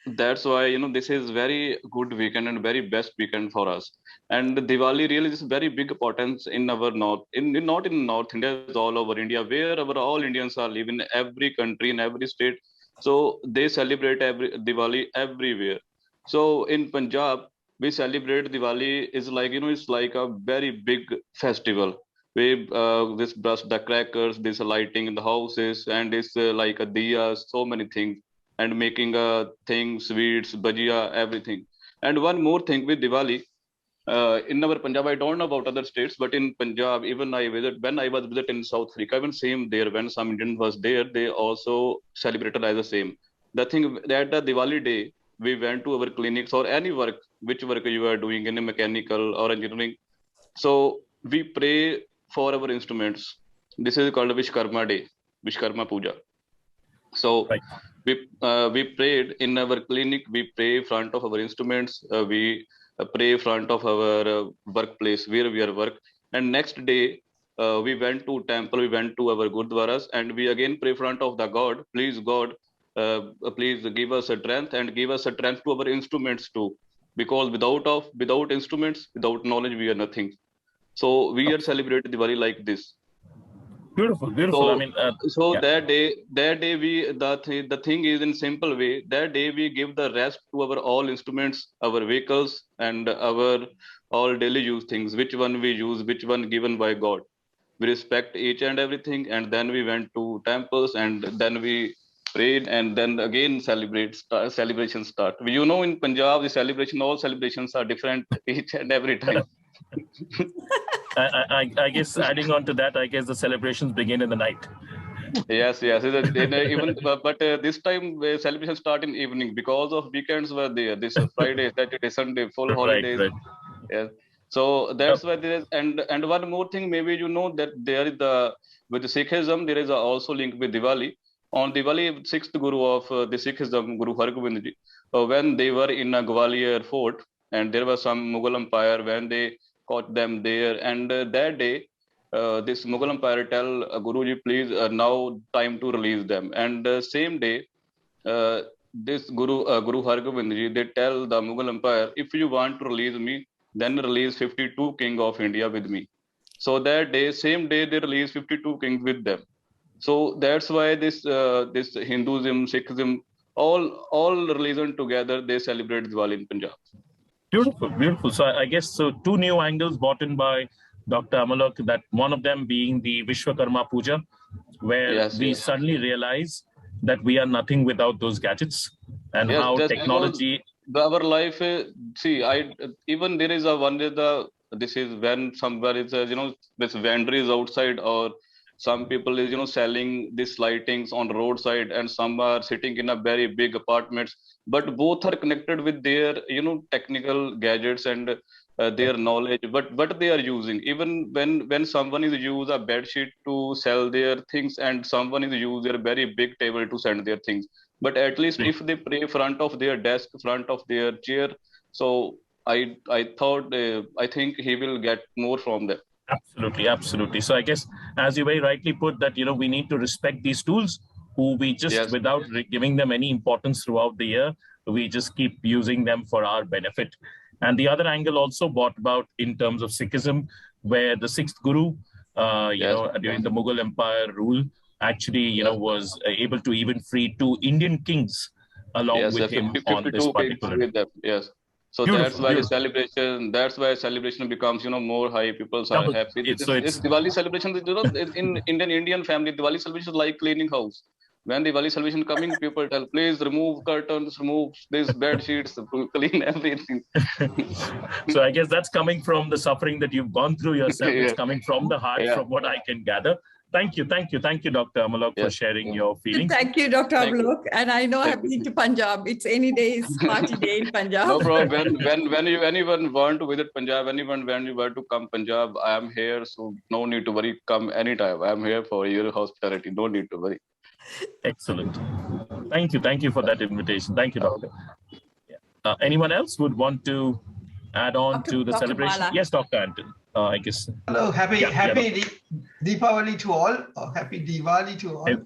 that's why, this is very good weekend and very best weekend for us. And Diwali really is very big importance in our North, not in North India, it's all over India, wherever all Indians are living, in every country, in every state. So they celebrate Diwali everywhere. So in Punjab, we celebrate Diwali is like, it's like a very big festival. We this burst the crackers, this lighting in the houses, and it's like a diya, so many things, and making things, sweets, bhajia, everything. And one more thing with Diwali, in our Punjab, I don't know about other states, but in Punjab, even when I was visiting South Africa, even same there, when some Indian was there, they also celebrated as the same. The thing that the Diwali day, we went to our clinics or any work, which work you are doing in a mechanical or engineering. So we pray for our instruments. This is called Vishkarma Day, Vishkarma Puja. So we prayed in our clinic, we pray in front of our instruments, we pray in front of our workplace where we are work. And next day, we went to temple, we went to our gurdwaras, and we again pray in front of the God. Please, God, please give us a strength and give us a strength to our instruments too. Because without instruments, without knowledge, we are nothing. So we are celebrating Diwali like this. Beautiful. So that day we the thing is in simple way. That day we give the rest to our all instruments, our vehicles, and our all daily use things. Which one we use, which one given by God. We respect each and everything, and then we went to temples, and then we prayed, and then again celebrations start. In Punjab, all celebrations are different each and every time. I guess adding on to that, I guess the celebrations begin in the night. Yes. But this time celebrations start in evening because of weekends were there. This Friday, Saturday, Sunday, full holidays. Right. Yes. So that's why there is, and one more thing, maybe that there is with the Sikhism there is also link with Diwali. On Diwali, sixth Guru of the Sikhism, Guru Har Gobind Ji, when they were in a Gwalior fort, and there was some Mughal Empire when they caught them there, and that day this Mughal Empire tell Guruji, please now time to release them. And same day this Guru Har Gobind Ji, they tell the Mughal Empire, if you want to release me, then release 52 king of India with me. So that day, same day, they release 52 kings with them. So that's why this Hinduism, Sikhism, all religion together, they celebrate Diwali in Punjab. Beautiful. So I guess two new angles brought in by Dr. Amalok, that one of them being the Vishwakarma Puja, where we suddenly realize that we are nothing without those gadgets, and how technology. Our life, even there is this is when somewhere is this vendor is outside, or some people is selling these lightings on roadside, and some are sitting in a very big apartments, but both are connected with their technical gadgets and their knowledge, but they are using, even when someone is use a bed sheet to sell their things, and someone is use their very big table to send their things, but at least if they pray front of their desk, front of their chair, so I think he will get more from them. Absolutely. So I guess, as you very rightly put, that we need to respect these tools, who we just without giving them any importance throughout the year, we just keep using them for our benefit. And the other angle also brought about in terms of Sikhism, where the sixth Guru, during the Mughal Empire rule, actually was able to even free 2 Indian kings along with him on this particular. With them. Yes. So that's why celebration becomes more high. People are happy. It's Diwali celebration. In Indian family, Diwali celebration is like cleaning house. when Diwali celebration coming, people tell, please remove curtains, remove this bed sheets, clean everything. So I guess that's coming from the suffering that you've gone through yourself. Yeah. It's coming from the heart, from what I can gather. Thank you, Dr. Amalok, for sharing your feelings. Thank you, Dr. Amalok. And I know I've been to Punjab. It's any day's party day in Punjab. No problem. When anyone want to visit Punjab, when you want to come Punjab, I am here. So no need to worry. Come anytime. I am here for your hospitality. No need to worry. Excellent. Thank you for that invitation. Thank you, Doctor. Anyone else would want to add on to the celebration? Mala. Yes, Dr. Anton. I guess. Hello, happy Deepavali to all, or happy Diwali to all.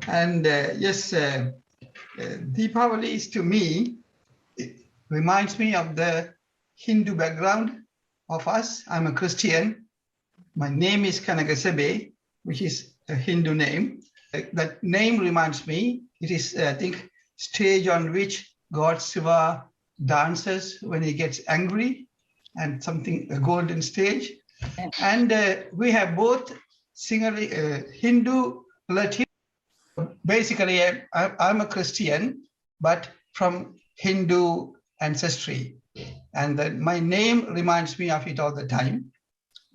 And yes, Deepavali is to me, it reminds me of the Hindu background of us. I'm a Christian. My name is Kanagasabe, which is a Hindu name. That name reminds me, it is, I think, stage on which God Shiva dances when he gets angry, and something, a golden stage. And we have both Hindu relatives. Basically, I'm a Christian, but from Hindu ancestry. And my name reminds me of it all the time.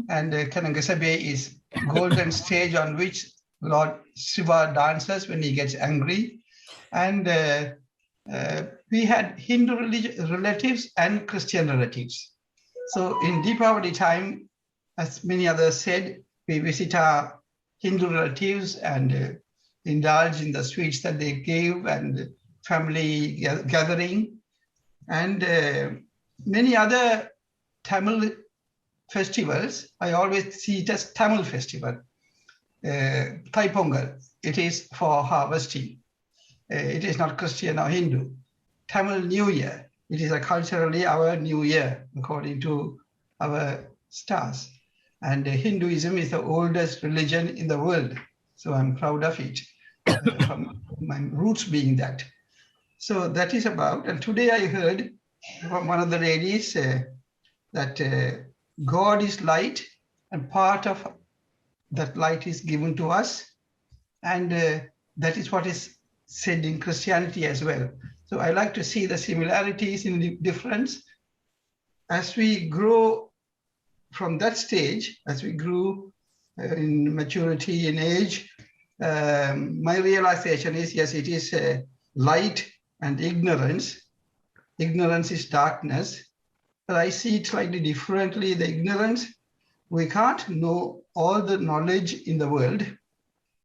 And Kanagasabe is golden stage on which Lord Shiva dances when he gets angry. And we had Hindu relatives and Christian relatives. So in Deepavali time, as many others said, we visit our Hindu relatives and indulge in the sweets that they gave and family gathering. And many other Tamil festivals, I always see it as Tamil festival. Thai Pongal, it is for harvesting. It is not Christian or Hindu. Tamil New Year, it is culturally our New Year, according to our stars. And Hinduism is the oldest religion in the world. So I'm proud of it, from my roots being that. So that is about, and today I heard from one of the ladies that God is light, and part of that light is given to us. And that is what is said in Christianity as well. So I like to see the similarities in the difference. As we grow from that stage, as we grew in maturity in age, my realization is, yes, it is light and ignorance. Ignorance is darkness, but I see it slightly differently. The ignorance, we can't know all the knowledge in the world.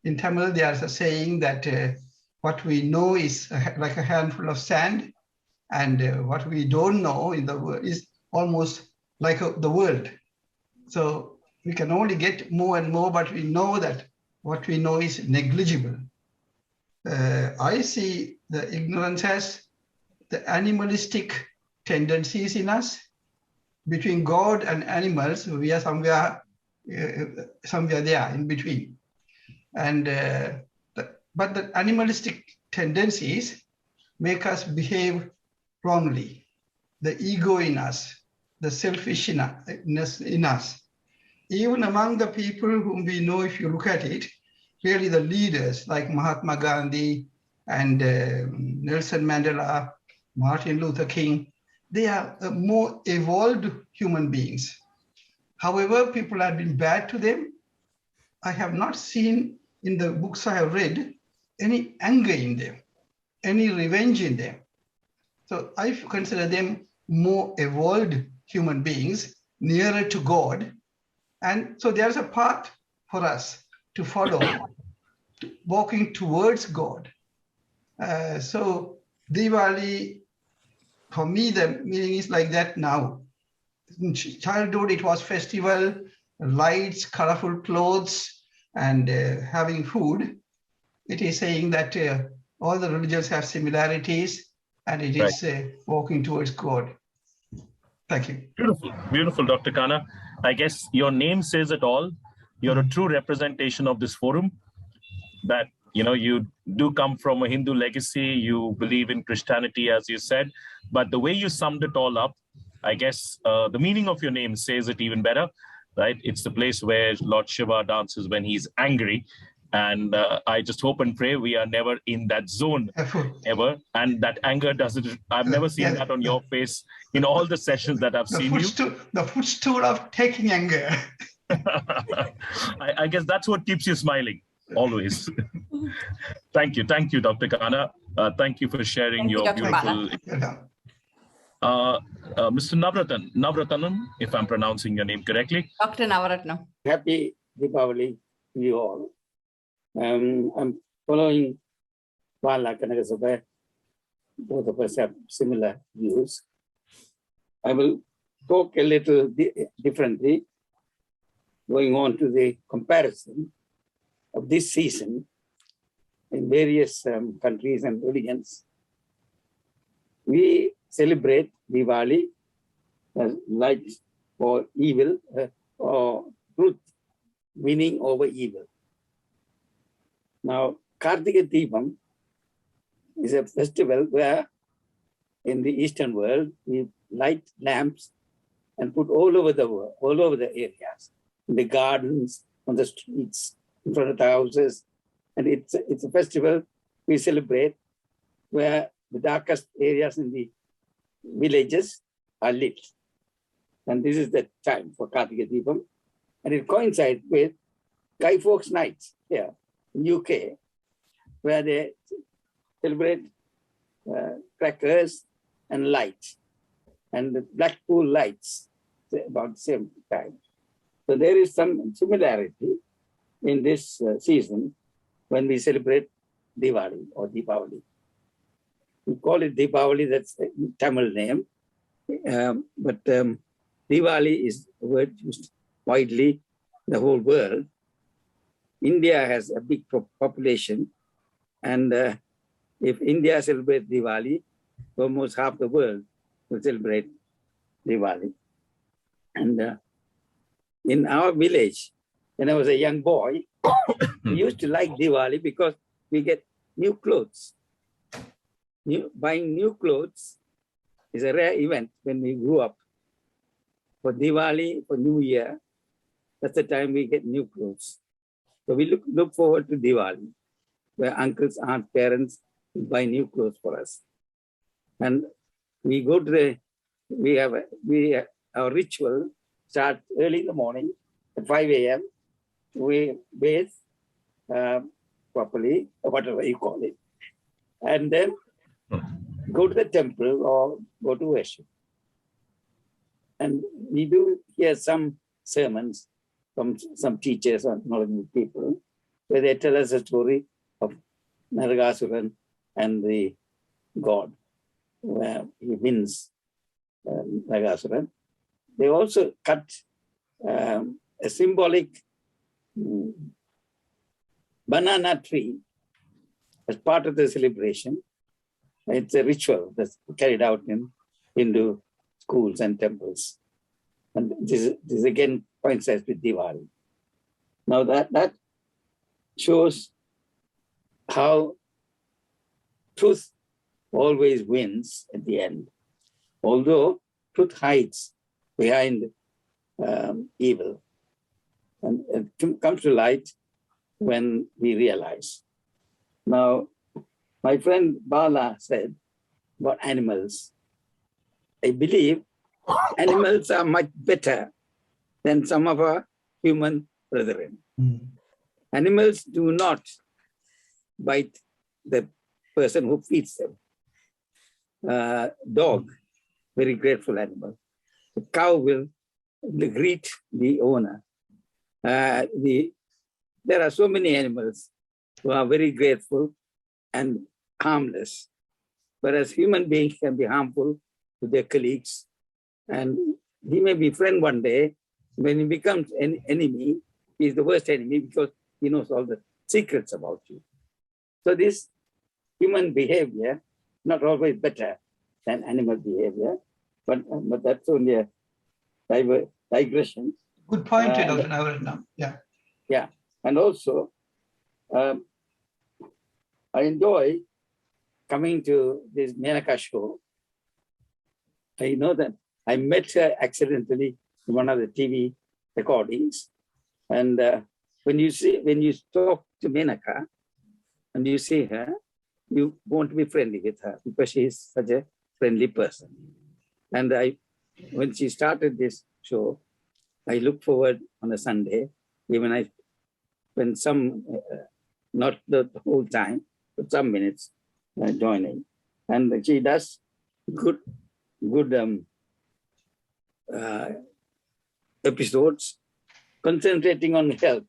In Tamil, there's a saying that what we know is like a handful of sand, and what we don't know in the world is almost like the world. So we can only get more and more, but we know that what we know is negligible. I see the ignorance as the animalistic tendencies in us. Between God and animals, we are somewhere there in between. And but the animalistic tendencies make us behave wrongly. The ego in us, the selfishness in us. Even among the people whom we know, if you look at it, really the leaders like Mahatma Gandhi and Nelson Mandela, Martin Luther King, they are more evolved human beings. However, people have been bad to them. I have not seen in the books I have read any anger in them, any revenge in them. So I consider them more evolved human beings, nearer to God. And so there's a path for us to follow, walking towards God. So Diwali, for me, the meaning is like that now. In childhood, it was festival, lights, colorful clothes, and having food. It is saying that all the religions have similarities, and it is walking towards God. Thank you. Beautiful, beautiful, Dr. Khanna. I guess your name says it all. You're a true representation of this forum, that you do come from a Hindu legacy, you believe in Christianity, as you said, but the way you summed it all up, I guess the meaning of your name says it even better, right? It's the place where Lord Shiva dances when he's angry. And I just hope and pray we are never in that zone ever. And that anger doesn't, I've never seen that on your face in all the sessions that I've seen you. The footstool of taking anger. I guess that's what keeps you smiling always. Thank you, Dr. Khanna. Thank you for sharing your beautiful. Mr. Navratanam, if I'm pronouncing your name correctly. Dr. Navaratnam. Happy Diwali to you all. I'm following Bala Kanakasabha. Both of us have similar views. I will talk a little differently, going on to the comparison of this season in various countries and religions. We celebrate Diwali as light or evil or truth winning over evil. Now, Kartika Deepam is a festival where in the Eastern world, we light lamps and put all over the world, all over the areas, in the gardens, on the streets, in front of the houses. And it's a festival we celebrate where the darkest areas in the villages are lit. And this is the time for Kartika Deepam. And it coincides with Guy Fawkes Nights here in UK, where they celebrate crackers and lights, and the Blackpool lights about the same time. So there is some similarity in this season when we celebrate Diwali or Deepavali. We call it Deepavali, that's the Tamil name, but Diwali is a word used widely in the whole world. India has a big population, and if India celebrates Diwali, almost half the world will celebrate Diwali. And in our village, when I was a young boy, we used to like Diwali because we get new clothes. Buying new clothes is a rare event when we grew up. For Diwali, for New Year, that's the time we get new clothes. So we look forward to Diwali, where uncles, aunts, parents buy new clothes for us. And we go to our ritual starts early in the morning at 5 a.m. We bathe properly, or whatever you call it, and then go to the temple or go to worship. And we do hear some sermons from some teachers or knowledgeable people, where they tell us a story of Naragasuran and the god, where he wins Naragasuran. They also cut a symbolic banana tree as part of the celebration. It's a ritual that's carried out in Hindu schools and temples. And this again coincides with Diwali. Now that shows how truth always wins at the end, although truth hides behind evil, and it comes to light when we realize. Now, my friend Bala said about animals. I believe animals are much better than some of our human brethren. Animals do not bite the person who feeds them. Dog, very grateful animal. The cow will greet the owner. There are so many animals who are very grateful and harmless, whereas human beings can be harmful to their colleagues. And he may be friend one day. When he becomes an enemy, he's the worst enemy because he knows all the secrets about you. So this human behavior, not always better than animal behavior, but that's only a digression. Good point, Dr. Navaratnam. Yeah. Yeah. And also, I enjoy coming to this Menaca show. I know that I met her accidentally in one of the TV recordings. And when you talk to Menaca and you see her, you want to be friendly with her because she is such a friendly person. And when she started this show, I look forward on a Sunday, even I spend some, not the whole time, but some minutes joining. And she does good episodes concentrating on health.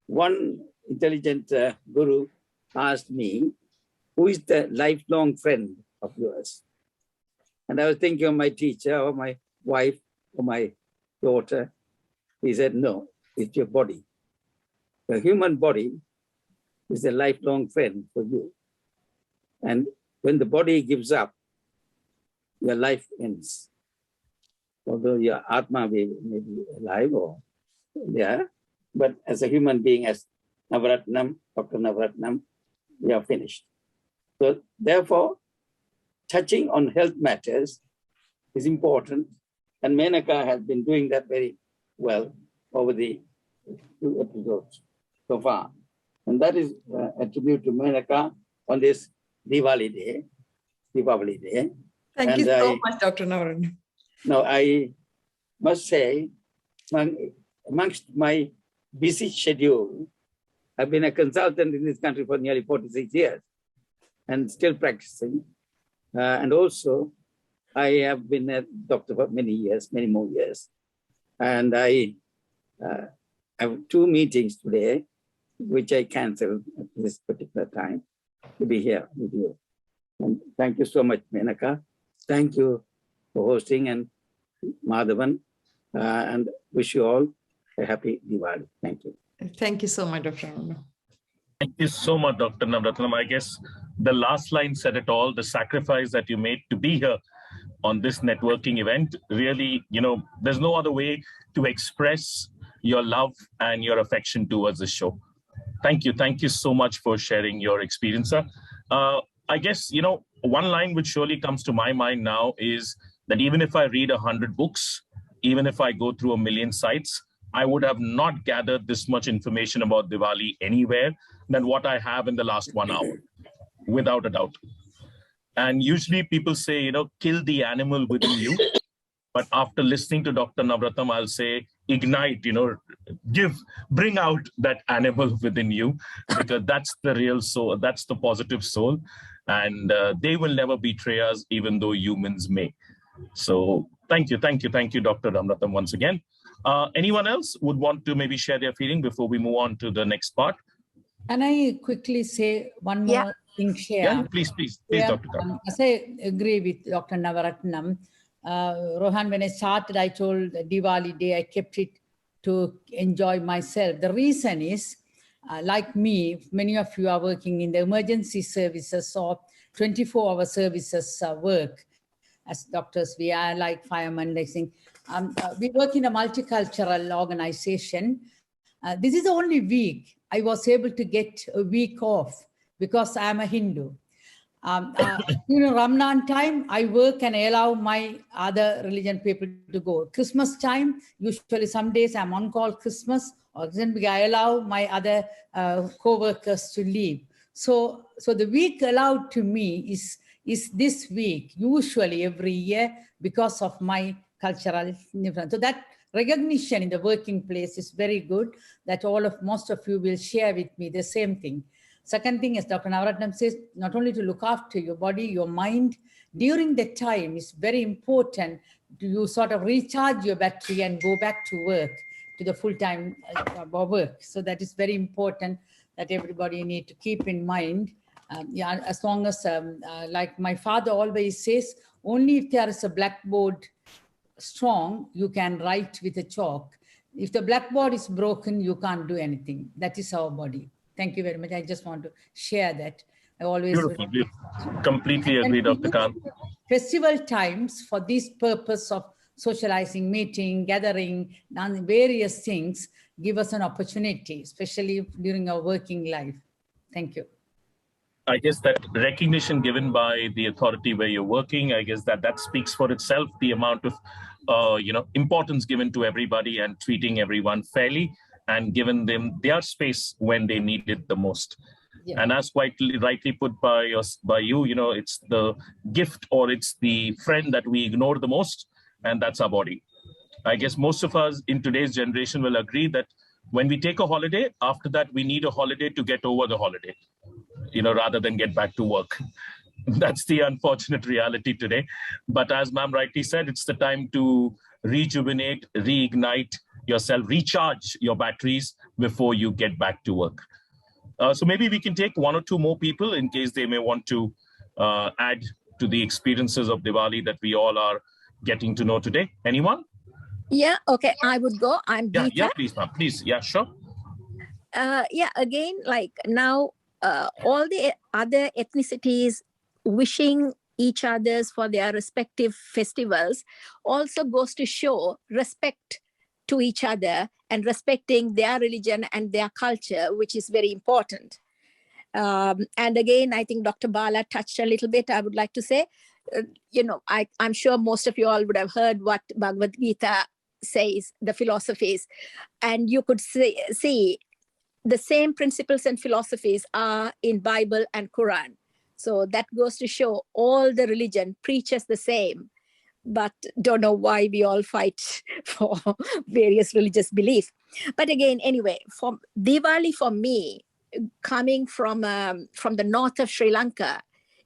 One intelligent guru asked me, who is the lifelong friend of yours? And I was thinking of my teacher or my wife or my daughter. He said, no, it's your body. The human body is a lifelong friend for you. And when the body gives up, your life ends. Although your Atma may be alive or there, but as a human being, as Navaratnam, Dr. Navaratnam, we are finished. So therefore, touching on health matters is important. And Menaca has been doing that very well over the 2 episodes so far. And that is a tribute to Menaca on this Diwali Day. Thank you so much, Dr. Navaratnam. Now, I must say, amongst my busy schedule, I've been a consultant in this country for nearly 46 years and still practicing. And also, I have been a doctor for many years, many more years. And I have 2 meetings today, which I canceled at this particular time to be here with you. And thank you so much, Menaca. Thank you for hosting, and Madhavan, and wish you all a happy Diwali. Thank you. Thank you so much, Dr. Navaratnam. Thank you so much, Dr. Navaratnam. I guess the last line said it all, the sacrifice that you made to be here on this networking event. Really, there's no other way to express your love and your affection towards this show. Thank you. Thank you so much for sharing your experience, sir. I guess, one line which surely comes to my mind now is that even if I read 100 books, even if I go through 1 million sites, I would have not gathered this much information about Diwali anywhere than what I have in the last 1 hour, without a doubt. And usually people say, kill the animal within you. But after listening to Dr. Navaratnam, I'll say, ignite, bring out that animal within you, because that's the real soul, that's the positive soul. And they will never betray us, even though humans may. So thank you, Dr. Navaratnam, once again. Anyone else would want to maybe share their feeling before we move on to the next part? Can I quickly say one more thing, share? Yeah, please, Dr. Khan. As I agree with Dr. Navaratnam, Rohan, when I started, I told Diwali Day, I kept it to enjoy myself. The reason is, like me, many of you are working in the emergency services or 24-hour services work. As doctors, we are like firemen, like saying, we work in a multicultural organization. This is the only week I was able to get a week off because I'm a Hindu. Ramadan time, I work and I allow my other religion people to go. Christmas time, usually some days I'm on call Christmas, or then I allow my other co-workers to leave. So the week allowed to me is this week, usually every year, because of my cultural difference. So that recognition in the working place is very good, that most of you will share with me the same thing. Second thing, as Dr. Navaratnam says, not only to look after your body, your mind, during the time is very important to sort of recharge your battery and go back to work, to the full-time work. So that is very important that everybody need to keep in mind. As long as, like my father always says, only if there is a blackboard strong, you can write with a chalk. If the blackboard is broken, you can't do anything. That is our body. Thank you very much. I just want to share that. I always beautiful. Completely agree, Dr. Khan. Festival times for this purpose of socializing, meeting, gathering, and various things give us an opportunity, especially during our working life. Thank you. I guess that recognition given by the authority where you're working, I guess that speaks for itself, the amount of importance given to everybody and treating everyone fairly. and given them their space when they need it the most. Yeah. And as quite rightly put by you, it's the gift or it's the friend that we ignore the most, and that's our body. I guess most of us in today's generation will agree that when we take a holiday, after that, we need a holiday to get over the holiday, rather than get back to work. That's the unfortunate reality today. But as ma'am rightly said, it's the time to rejuvenate, reignite yourself, recharge your batteries before you get back to work. So maybe we can take one or two more people in case they may want to add to the experiences of Diwali that we all are getting to know today. Anyone? Yeah, okay, I would go. I'm Geeta. Yeah, please, ma'am. Please, yeah, sure. Yeah, again, like now, all the other ethnicities wishing each other's for their respective festivals also goes to show respect to each other and respecting their religion and their culture, which is very important. And again, I think Dr. Bala touched a little bit. I would like to say, I'm sure most of you all would have heard what Bhagavad Gita says, the philosophies, and you could see the same principles and philosophies are in Bible and Quran. So that goes to show all the religion preaches the same, but don't know why we all fight for various religious beliefs. But again, anyway, for Diwali, for me, coming from the north of Sri Lanka,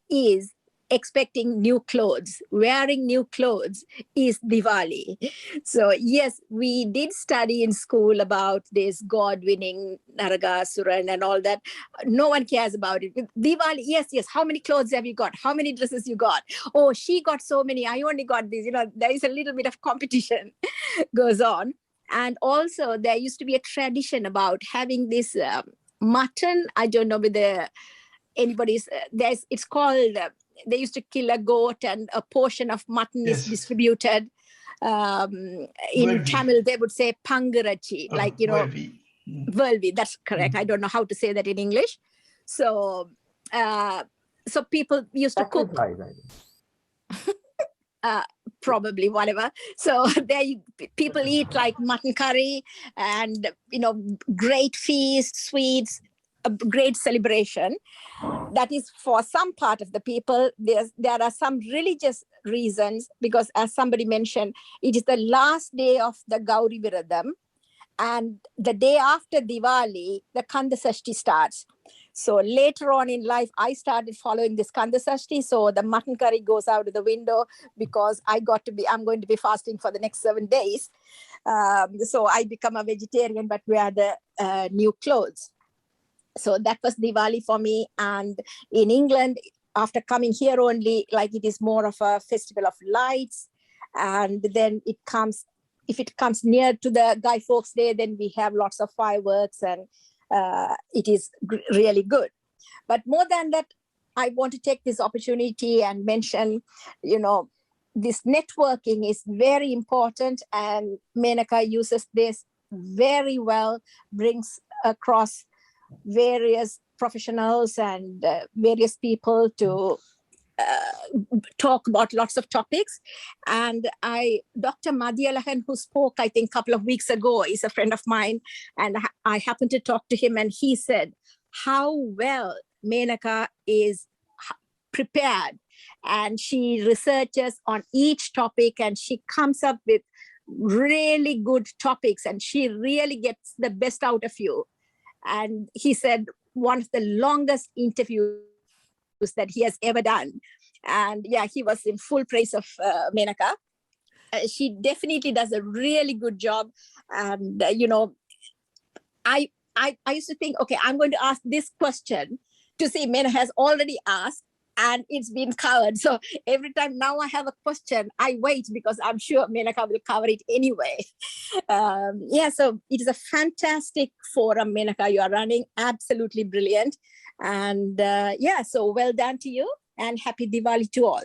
is expecting new clothes. Wearing new clothes is Diwali. So yes, we did study in school about this god winning Naragasuran and all that. No one cares about it. Diwali, yes, how many clothes have you got? How many dresses you got? Oh, she got so many, I only got these. There is a little bit of competition goes on. And also there used to be a tradition about having this mutton. I don't know whether anybody's, it's called, they used to kill a goat and a portion of mutton is distributed. In Tamil, they would say pangarachi, Vervi, that's correct. I don't know how to say that in English. So, so people used to cook. Probably, whatever. So people eat like mutton curry and, great feast, sweets, a great celebration. That is for some part of the people. There are some religious reasons, because as somebody mentioned, it is the last day of the Gauri Viradam, and the day after Diwali, the Kanda Sashti starts. So later on in life, I started following this Kanda Sashti. So the mutton curry goes out of the window because I'm going to be fasting for the next 7 days. So I become a vegetarian, but wear the new clothes. So that was Diwali for me. And in England, after coming here only, like it is more of a festival of lights. And then if it comes near to the Guy Fawkes Day, then we have lots of fireworks and it is really good. But more than that, I want to take this opportunity and mention, this networking is very important, and Menaca uses this very well, brings across various professionals and various people to talk about lots of topics. And Dr. Madhi Alahan, who spoke, I think, a couple of weeks ago, is a friend of mine. And I happened to talk to him, and he said how well Menaca is prepared. And she researches on each topic, and she comes up with really good topics, and she really gets the best out of you. And he said one of the longest interviews that he has ever done. And yeah, he was in full praise of Menaca. She definitely does a really good job. And, I used to think, okay, I'm going to ask this question to see Menaca has already asked, and it's been covered. So every time now I have a question, I wait because I'm sure Menaca will cover it anyway. So it is a fantastic forum, Menaca, you are running. Absolutely brilliant. And so well done to you, and happy Diwali to all.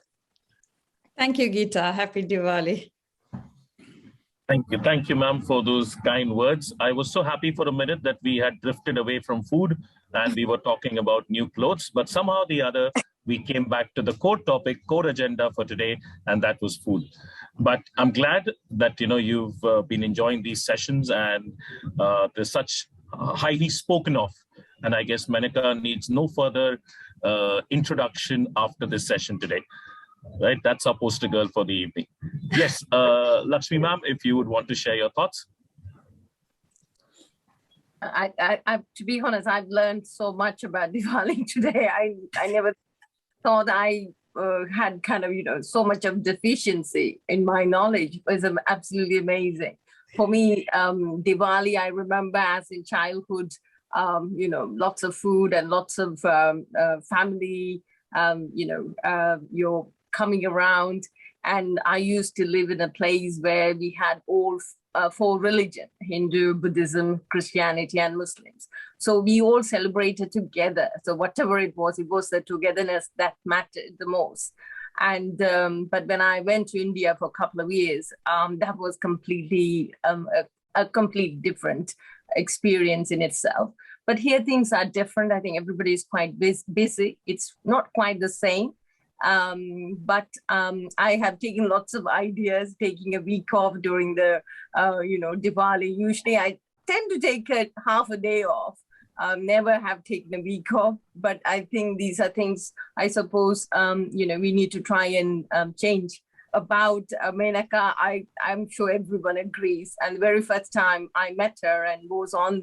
Thank you, Geeta. Happy Diwali. Thank you, ma'am, for those kind words. I was so happy for a minute that we had drifted away from food and we were talking about new clothes, but somehow or the other, we came back to the core topic, core agenda for today, and that was food. But I'm glad that you've been enjoying these sessions, and they're such highly spoken of. And I guess Menaca needs no further introduction after this session today. Right, that's our poster girl for the evening. Yes, Lakshmi ma'am, if you would want to share your thoughts. To be honest, I've learned so much about Diwali today. I never thought I had kind of, so much of deficiency in my knowledge. It was absolutely amazing. For me, Diwali, I remember as in childhood, lots of food and lots of family, you're coming around. And I used to live in a place where we had all four religions: Hindu, Buddhism, Christianity, and Muslims. So we all celebrated together. So whatever it was the togetherness that mattered the most. And but when I went to India for a couple of years, that was completely a complete different experience in itself. But here things are different. I think everybody is quite busy. It's not quite the same. But I have taken lots of ideas, taking a week off during the, Diwali. Usually I tend to take half a day off. Never have taken a week off, but I think these are things, I suppose, we need to try and change. About Menaca, I'm sure everyone agrees. And the very first time I met her and was on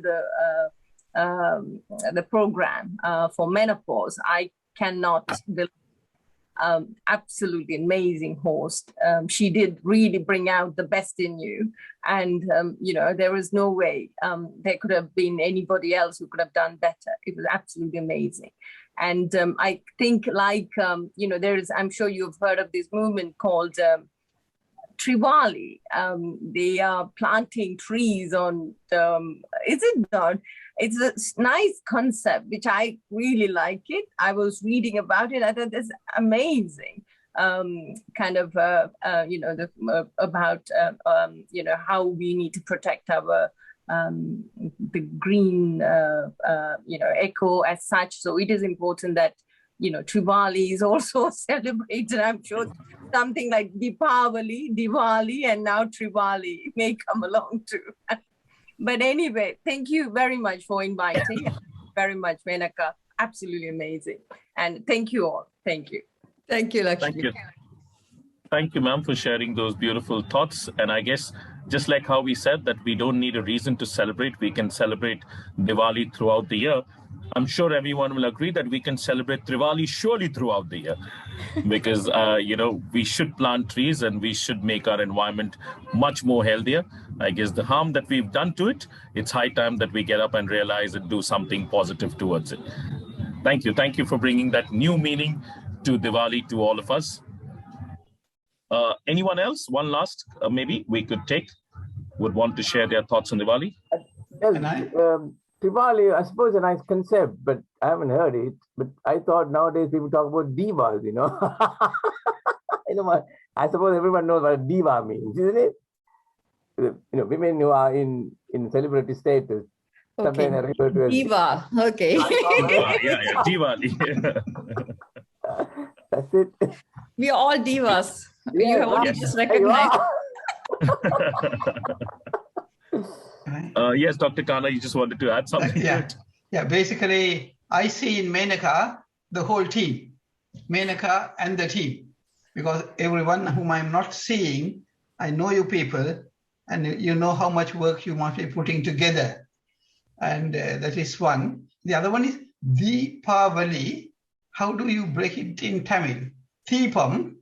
the program for menopause, I cannot believe. Absolutely amazing host. She did really bring out the best in you, and there was no way there could have been anybody else who could have done better. It was absolutely amazing. And I think, like there is, I'm sure you've heard of this movement called Diwali. They are planting trees on is it not? It's a nice concept, which I really like it. I was reading about it. I thought that's amazing. About how we need to protect our the green echo as such. So it is important that Diwali is also celebrated. I'm sure something like Diwali, and now Diwali may come along too. But anyway, thank you very much for inviting. Very much, Menaca. Absolutely amazing. And thank you all. Thank you. Thank you, Lakshmi. Thank you. Thank you, ma'am, for sharing those beautiful thoughts. And I guess, just like how we said that we don't need a reason to celebrate, we can celebrate Diwali throughout the year. I'm sure everyone will agree that we can celebrate Diwali surely throughout the year, because we should plant trees and we should make our environment much more healthier. I guess the harm that we've done to it, it's high time that we get up and realize and do something positive towards it. Thank you. Thank you for bringing that new meaning to Diwali to all of us. Anyone else? One last, maybe we could take, would want to share their thoughts on Diwali? Diwali, I suppose, a nice concept, but I haven't heard it. But I thought nowadays people talk about divas, I suppose everyone knows what diva means, isn't it? Women who are in celebrity status. Okay. Diva. Okay. Yeah, Diwali. That's it. We are all divas. Yeah, you have only just recognized. Yes, Dr. Khanna, you just wanted to add something to it? Yeah, basically, I see in Menaca the whole team, Menaca and the team, because everyone whom I'm not seeing, I know you people, and you know how much work you must be putting together. And that is one. The other one is Deepavali. How do you break it in Tamil? Deepam.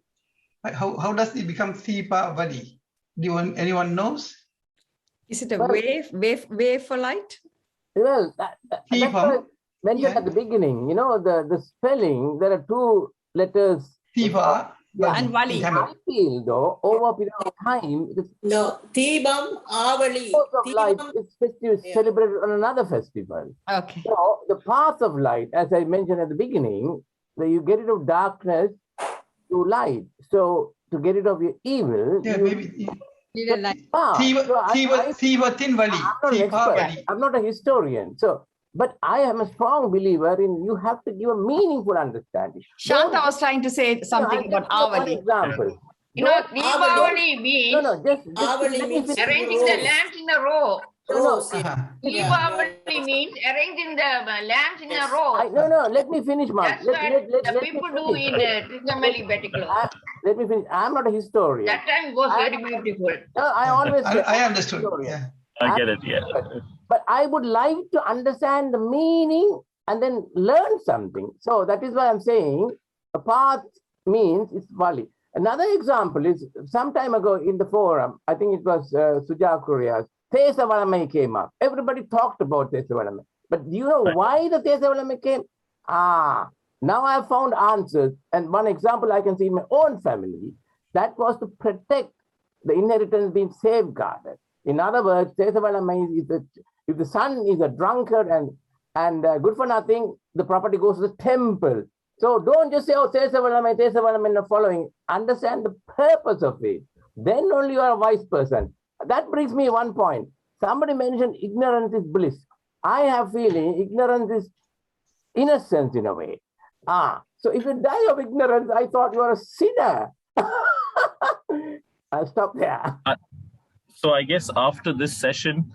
How does it become Deepavali? Anyone knows? Is it a wave for light? Well, that's mentioned at the beginning. The spelling, there are two letters. Tiva and Vali. I feel, though, over a period of time, Deepam, Avali. Light is celebrated on another festival. Okay. So the path of light, as I mentioned at the beginning, that you get rid of darkness to light. So to get rid of your evil, I'm not a historian, but I am a strong believer in you have to give a meaningful understanding. Shanta was trying to say something about Avali. Example. You know, Diwali means means arranging the lamps in a row. rows. Diwali means arranging the lamps in a row. No, let me finish, ma'am. That's what the people do in Trincomalee Beticular. Let me finish. I'm not a historian. That time it was very beautiful. No, I always say I understood. Yeah. I get it, yeah. But I would like to understand the meaning and then learn something. So that is why I'm saying a path means it's Wali. Another example is some time ago in the forum, I think it was Suja Korea's Tesa Valamai came up. Everybody talked about Tesa Valamai. But do you know why the Tesa Valamai came? Now I have found answers. And one example I can see in my own family, that was to protect the inheritance being safeguarded. In other words, Tesa Valamai is that if the son is a drunkard and good for nothing, the property goes to the temple. So don't just say, oh, Tesa Valamai, not following. Understand the purpose of it. Then only you are a wise person. That brings me one point. Somebody mentioned ignorance is bliss. I have feeling ignorance is innocence in a way. So if you die of ignorance, I thought you are a sinner. I'll stop there. So I guess after this session,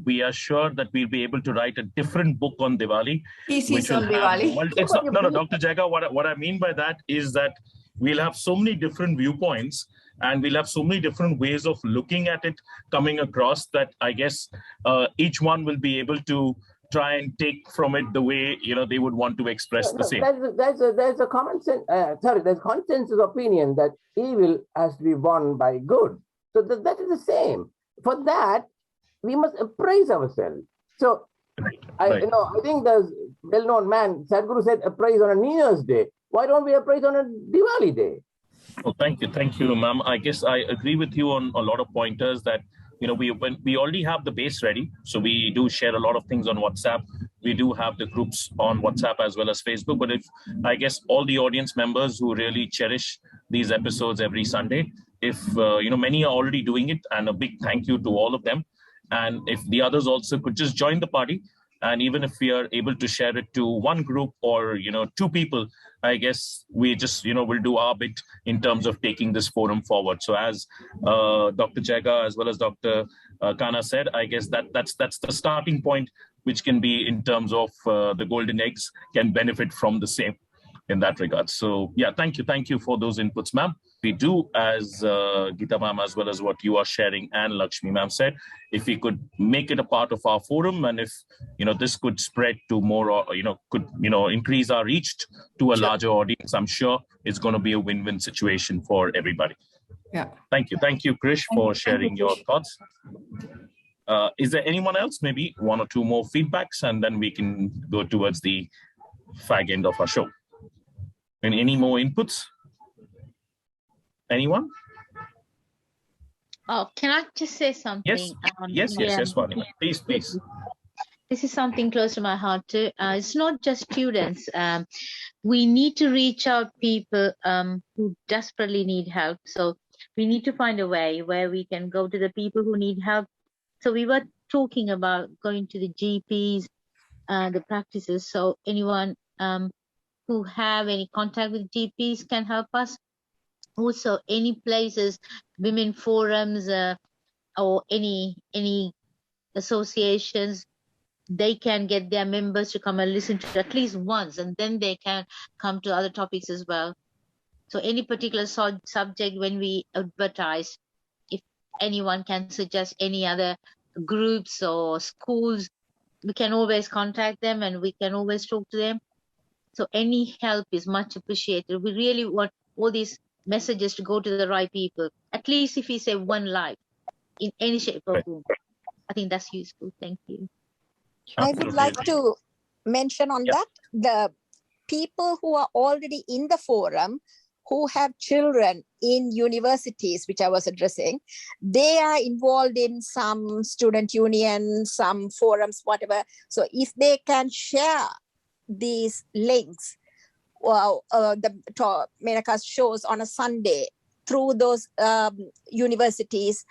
we are sure that we'll be able to write a different book on Diwali. Thesis on Diwali. No, Dr. Jaga, what I mean by that is that we'll have so many different viewpoints and we'll have so many different ways of looking at it coming across that I guess each one will be able to try and take from it the way, they would want to express the same. There's a common sense, there's consensus opinion that evil has to be won by good. So that is the same. For that, we must appraise ourselves. So, I think there's well-known man, Sadhguru said, appraise on a New Year's Day. Why don't we appraise on a Diwali day? Oh, thank you, ma'am. I guess I agree with you on a lot of pointers that, we already have the base ready. So we do share a lot of things on WhatsApp. We do have the groups on WhatsApp as well as Facebook. But I guess all the audience members who really cherish these episodes every Sunday, if, many are already doing it, and a big thank you to all of them. And if the others also could just join the party, and even if we are able to share it to one group or, two people, I guess we just, we'll do our bit in terms of taking this forum forward. So as Dr. Jaga as well as Dr. Kana said, I guess that's the starting point, which can be in terms of the golden eggs can benefit from the same in that regard. So yeah, thank you for those inputs, ma'am. We do, as Geeta ma'am, as well as what you are sharing and Lakshmi ma'am said, if we could make it a part of our forum, and if this could spread to more, or could increase our reach to a larger audience, I'm sure it's going to be a win-win situation for everybody. Yeah. Thank you, Krish, for sharing your thoughts. Is there anyone else? Maybe one or two more feedbacks, and then we can go towards the fag end of our show. And any more inputs? Anyone? Oh, can I just say something? Yes, yes, Vanima. Please. This is something close to my heart too. It's not just students. We need to reach out people who desperately need help. So we need to find a way where we can go to the people who need help. So we were talking about going to the GPs, the practices. So anyone who have any contact with GPs can help us. Also, any places, women forums, or any associations, they can get their members to come and listen to at least once, and then they can come to other topics as well. So any particular subject, when we advertise, if anyone can suggest any other groups or schools, we can always contact them and we can always talk to them. So any help is much appreciated. We really want all these messages to go to the right people. At least if we save one life in any shape or form, I think that's useful. Thank you. I would like to mention on that, the people who are already in the forum, who have children in universities, which I was addressing, they are involved in some student unions, some forums, whatever. So if they can share these links, the Menaca shows on a Sunday through those universities,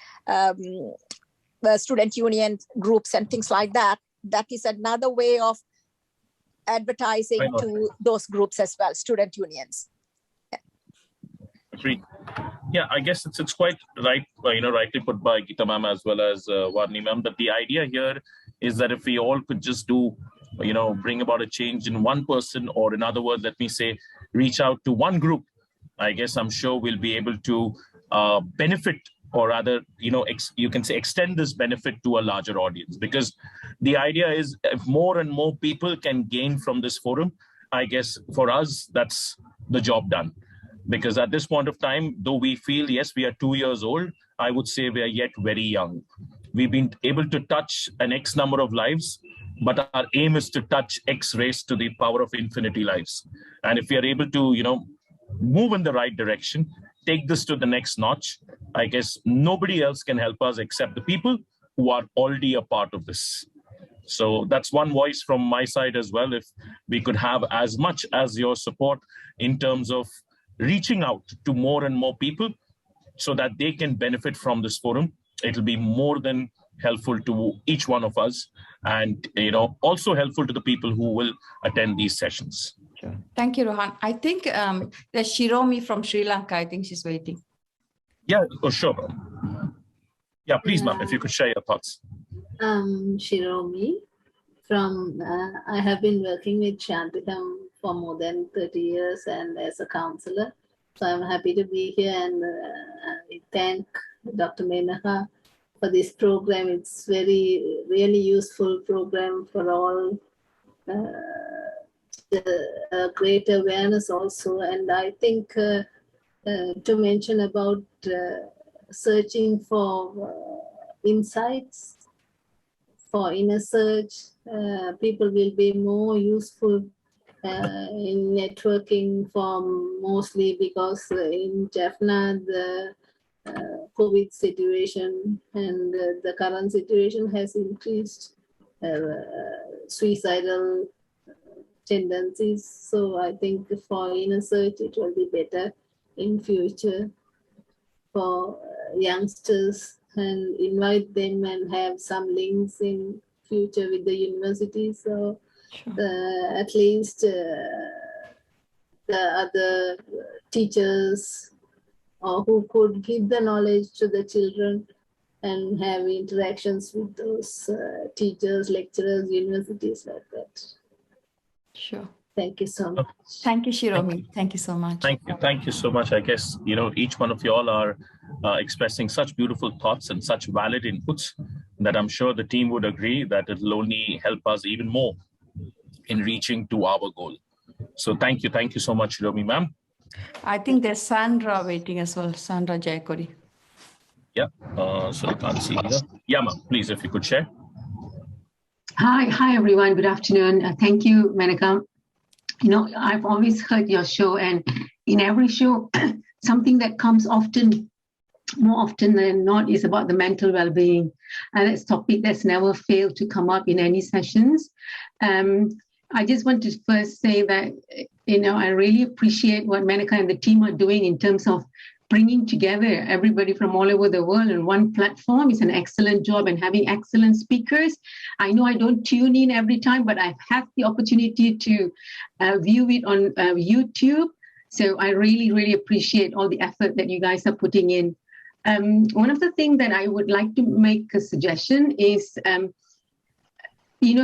student union groups and things like that, that is another way of advertising to those groups as well, student unions. Agreed. Yeah, I guess it's quite right, rightly put by Geeta ma'am as well as Varni ma'am, that the idea here is that if we all could just do, bring about a change in one person, or in other words, let me say, reach out to one group, I guess I'm sure we'll be able to benefit, or rather, you can say extend this benefit to a larger audience. Because the idea is, if more and more people can gain from this forum, I guess for us, that's the job done. Because at this point of time, though we feel, yes, we are 2 years old, I would say we are yet very young. We've been able to touch an X number of lives, but our aim is to touch X raised to the power of infinity lives. And if we are able to, move in the right direction, take this to the next notch, I guess nobody else can help us except the people who are already a part of this. So that's one voice from my side as well. If we could have as much as your support in terms of reaching out to more and more people so that they can benefit from this forum, it'll be more than helpful to each one of us, and also helpful to the people who will attend these sessions. Sure. Thank you, Rohan. I think there's Shiromi from Sri Lanka. I think she's waiting. Yeah, sure. Yeah, please, ma'am, if you could share your thoughts. Shiromi from, I have been working with Shantikam for more than 30 years and as a counselor. So I'm happy to be here, and I thank Dr. Menaca for this program. It's really useful program for all, great awareness also. And I think to mention about searching for insights, for inner search, people will be more useful in networking mostly because in Jaffna, the COVID situation and the current situation has increased suicidal tendencies. So I think for inner search, it will be better in future for youngsters, and invite them and have some links in future with the university. So at least the other teachers who could give the knowledge to the children and have interactions with those teachers, lecturers, universities like that. Sure. Thank you so much. Thank you, Shiromi. Thank you so much. Thank you so much. I guess, each one of you all are expressing such beautiful thoughts and such valid inputs that I'm sure the team would agree that it will only help us even more in reaching to our goal. So thank you so much, Shiromi ma'am. I think there's Sandra waiting as well, Sandra Jayakuri. Yeah, so I can't see here. Yeah, ma'am, please, if you could share. Hi everyone, good afternoon. Thank you, Menaca. I've always heard your show, and in every show, something that comes more often than not, is about the mental well-being. And that's a topic that's never failed to come up in any sessions. I just want to first say that, I really appreciate what Menaca and the team are doing in terms of bringing together everybody from all over the world on one platform. Is an excellent job, and having excellent speakers. I know I don't tune in every time, but I've had the opportunity to view it on YouTube. So I really, really appreciate all the effort that you guys are putting in. One of the things that I would like to make a suggestion is,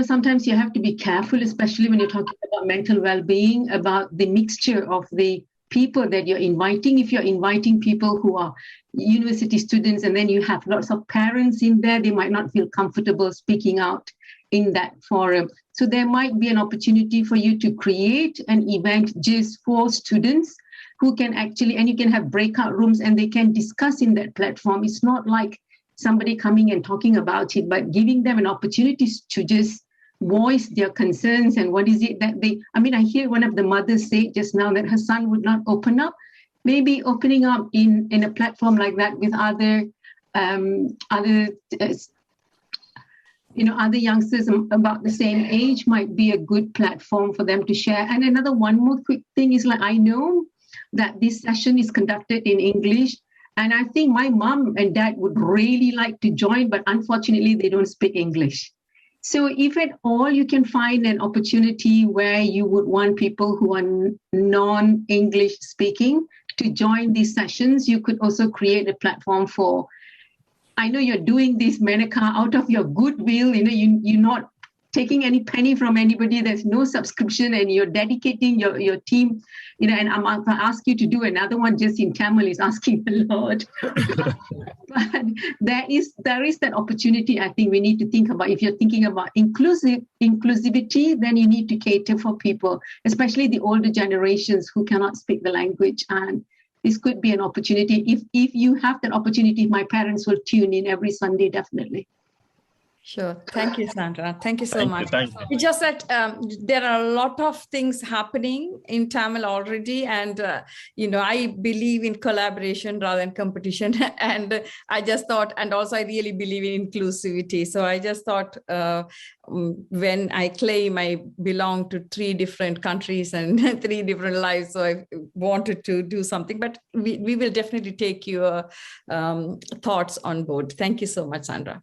sometimes you have to be careful, especially when you're talking about mental well-being, about the mixture of the people that you're inviting. If you're inviting people who are university students and then you have lots of parents in there, they might not feel comfortable speaking out in that forum. So there might be an opportunity for you to create an event just for students who can actually, and you can have breakout rooms and they can discuss in that platform. It's not like somebody coming and talking about it, but giving them an opportunity to just voice their concerns and what is it that I hear one of the mothers say just now that her son would not open up. Maybe opening up in a platform like that with other youngsters about the same age might be a good platform for them to share. And one more quick thing is, I know that this session is conducted in English, and I think my mom and dad would really like to join, but unfortunately they don't speak English. So if at all you can find an opportunity where you would want people who are non-English speaking to join these sessions. You could also create a platform for, I know you're doing this, Menaca, out of your goodwill. You're not taking any penny from anybody. There's no subscription, and you're dedicating your team. And I'm going to ask you to do another one just in Tamil is asking a lot. But there is that opportunity. I think we need to think about. If you're thinking about inclusivity, then you need to cater for people, especially the older generations who cannot speak the language. And this could be an opportunity. If you have that opportunity, my parents will tune in every Sunday, definitely. Sure. Thank you, Sandra. Thank you so much. Thank you. It's just that there are a lot of things happening in Tamil already. And, I believe in collaboration rather than competition. And I just thought, and also I really believe in inclusivity. So I just thought when I claim I belong to 3 different countries and 3 different lives, so I wanted to do something. But we will definitely take your thoughts on board. Thank you so much, Sandra.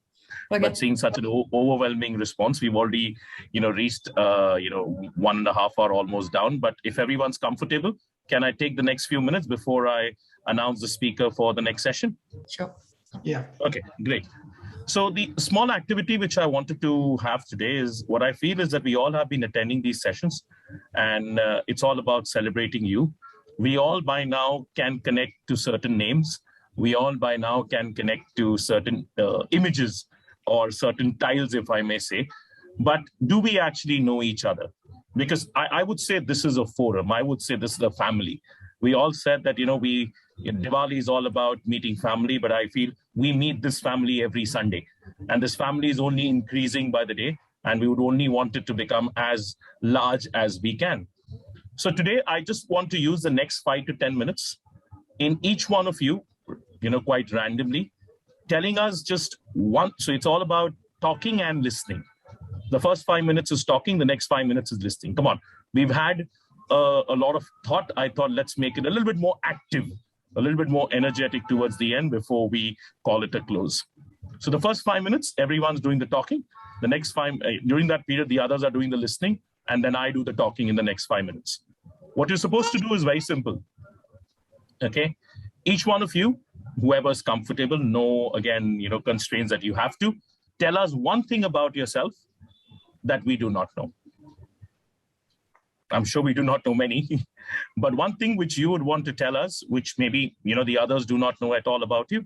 Okay. But seeing such an overwhelming response, we've already, reached, 1.5 hour almost down. But if everyone's comfortable, can I take the next few minutes before I announce the speaker for the next session? Sure. Yeah. Okay, great. So the small activity which I wanted to have today is what I feel is that we all have been attending these sessions, and it's all about celebrating you. We all by now can connect to certain names. We all by now can connect to certain images or certain tiles, if I may say. But do we actually know each other? Because I would say this is a forum. I would say this is a family. We all said that, Diwali is all about meeting family, but I feel we meet this family every Sunday. And this family is only increasing by the day, and we would only want it to become as large as we can. So today, I just want to use the next 5 to 10 minutes in each one of you, quite randomly, telling us just one. So it's all about talking and listening. The first 5 minutes is talking. The next 5 minutes is listening. Come on. We've had a lot of thought. I thought let's make it a little bit more active, a little bit more energetic towards the end before we call it a close. So the first 5 minutes, everyone's doing the talking. The next 5, during that period, the others are doing the listening. And then I do the talking in the next 5 minutes. What you're supposed to do is very simple. Okay. Each one of you, whoever's comfortable, constraints that you have to tell us one thing about yourself that we do not know. I'm sure we do not know many, but one thing which you would want to tell us, which maybe, the others do not know at all about you.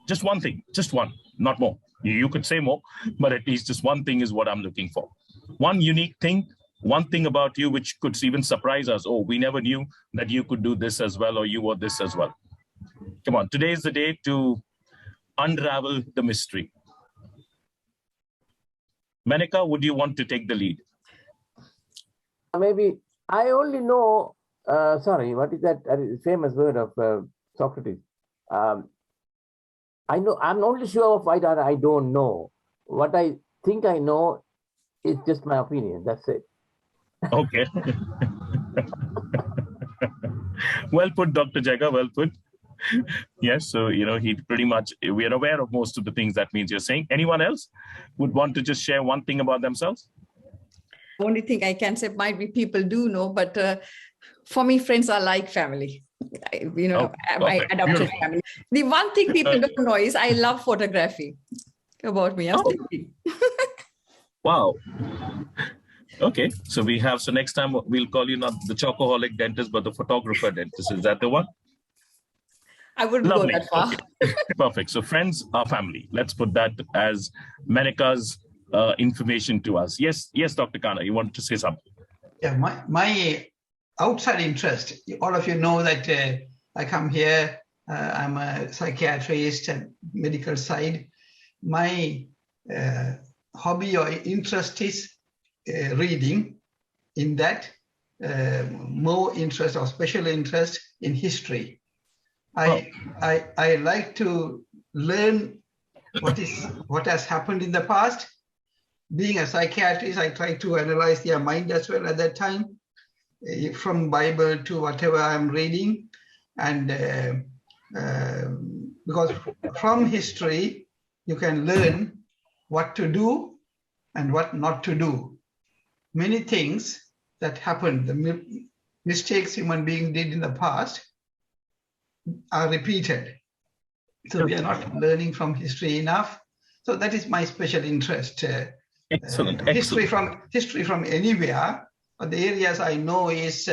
Just one thing, just one, not more. You could say more, but at least just one thing is what I'm looking for. One unique thing, one thing about you which could even surprise us. Oh, we never knew that you could do this as well, or you were this as well. Come on, today is the day to unravel the mystery. Menaca, would you want to take the lead? Maybe I only know, what is that famous word of Socrates? I know, I'm only sure of what I don't know. What I think I know is just my opinion, that's it. Okay. Well put, Dr. Jaga, well put. Yes, so, he pretty much, we are aware of most of the things that means you're saying. Anyone else would want to just share one thing about themselves? Only thing I can say might be people do know, but for me, friends are like family. My adopted family. The one thing people don't know is I love photography. About me, I'm thinking. Wow. Okay, so next time we'll call you not the chocoholic dentist, but the photographer dentist. Is that the one? I wouldn't go that far. Okay. Perfect. So friends are family. Let's put that as Menaca's information to us. Yes, Dr. Khanna, you wanted to say something? Yeah, my outside interest, all of you know that I come here, I'm a psychiatrist and medical side. My hobby or interest is reading. In that, more interest or special interest in history. I like to learn what has happened in the past. Being a psychiatrist, I try to analyze their mind as well at that time, from Bible to whatever I'm reading. And because from history, you can learn what to do and what not to do. Many things that happened, the mistakes human beings did in the past, are repeated. So we are not learning from history enough. So that is my special interest. Excellent. History from anywhere, but the areas I know is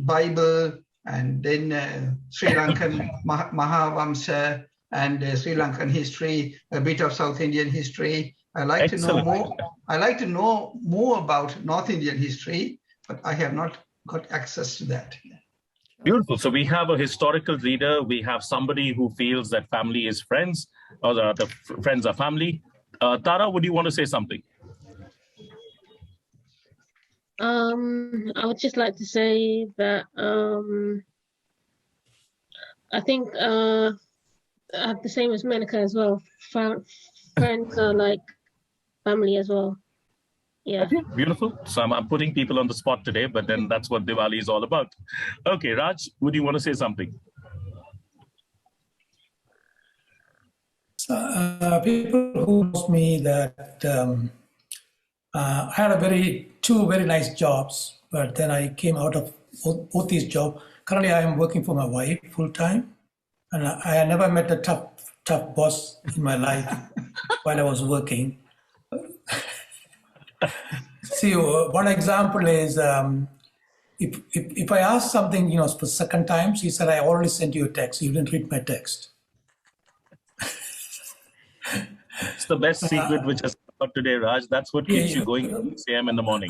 Bible, and then Sri Lankan Mahavamsa, and Sri Lankan history, a bit of South Indian history. I like to know more. I like to know more about North Indian history, but I have not got access to that. Beautiful. So we have a historical reader. We have somebody who feels that family is friends, or the friends are family. Tara, would you want to say something? I would just like to say that I think I have the same as Menaca as well. Friends are like family as well. Yeah. Okay, beautiful. So I'm putting people on the spot today, but then that's what Diwali is all about. Okay, Raj, would you want to say something? People who knows me that I had two very nice jobs, but then I came out of both these jobs. Currently, I am working for my wife full time, and I never met a tough boss in my life while I was working. See, one example is if I ask something, for second time, she said, "I already sent you a text. You didn't read my text." It's the best secret which has come out today, Raj. That's what keeps you going at 6 a.m. in the morning.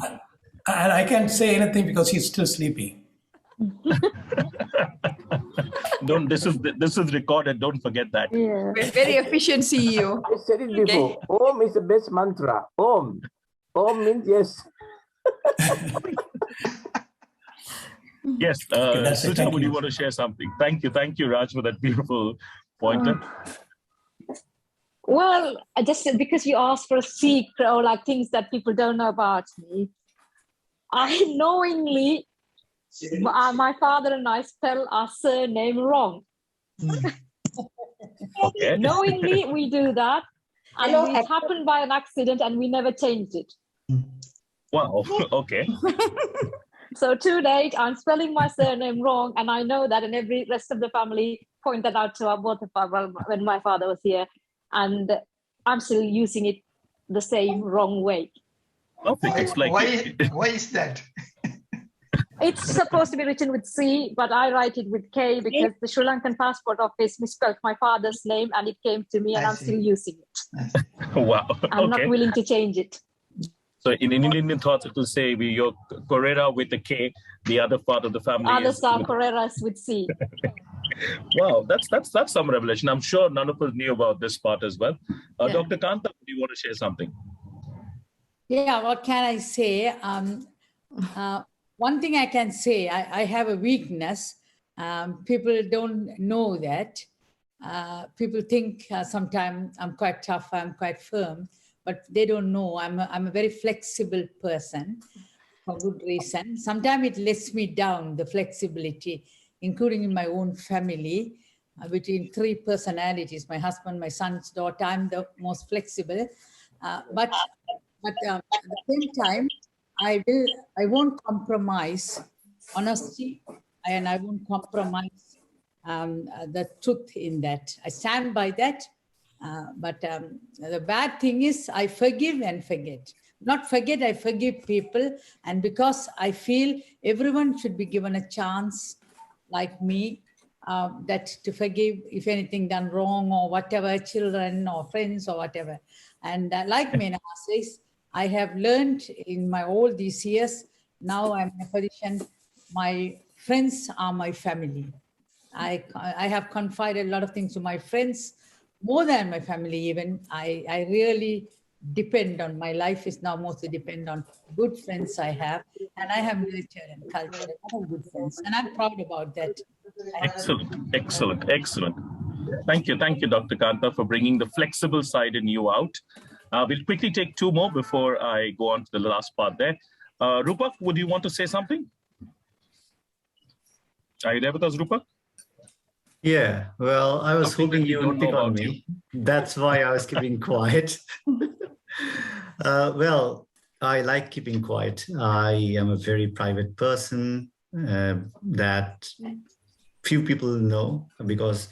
And I can't say anything because he's still sleeping. This is recorded. Don't forget that. Yeah. Very efficient CEO. I said it before. Om is the best mantra. Om. Om means yes. Yes. Suja, would you want to share something? Thank you, Raj, for that beautiful pointer. Well, just because you asked for a secret or like things that people don't know about me, I knowingly, my father and I spell our surname wrong. Okay. Knowingly, we do that. And it happened by an accident and we never changed it. Wow, okay. So to date, I'm spelling my surname wrong. And I know that, and every rest of the family pointed out to both of us when my father was here. And I'm still using it the same wrong way. Okay, it's like why is that? It's supposed to be written with C, but I write it with K because the Sri Lankan passport office misspelled my father's name and it came to me and I'm still using it. Wow. I'm not willing to change it. So in Indian thoughts, it will say you're Correra with a K, the other part of the family Others are Correras with C. Wow, that's some revelation. I'm sure none of us knew about this part as well. Dr. Kanta, do you want to share something? Yeah, what can I say? One thing I can say, I have a weakness. People don't know that. People think sometimes I'm quite tough, I'm quite firm, but they don't know I'm a very flexible person for good reason. Sometimes it lets me down, the flexibility, including in my own family, between three personalities, my husband, my son's daughter, I'm the most flexible. But at the same time, I won't compromise honesty, and I won't compromise the truth in that. I stand by that. But the bad thing is I forgive and forget. Not forget, I forgive people. And because I feel everyone should be given a chance, like me, that to forgive if anything done wrong or whatever, children or friends or whatever. And like Menaca says, I have learned in all these years, now I'm in a position, my friends are my family. I have confided a lot of things to my friends, more than my family even. I really depend on, my life is now mostly depend on good friends I have, and I have nurtured and cultured a lot of good friends, and I'm proud about that. Excellent. Thank you, Dr. Kanta, for bringing the flexible side in you out. We'll quickly take two more before I go on to the last part there. Rupak, would you want to say something? Are you there with us, Rupak? Yeah, well, I was hoping you would pick on me. That's why I was keeping quiet. Well, I like keeping quiet. I am a very private person that few people know, because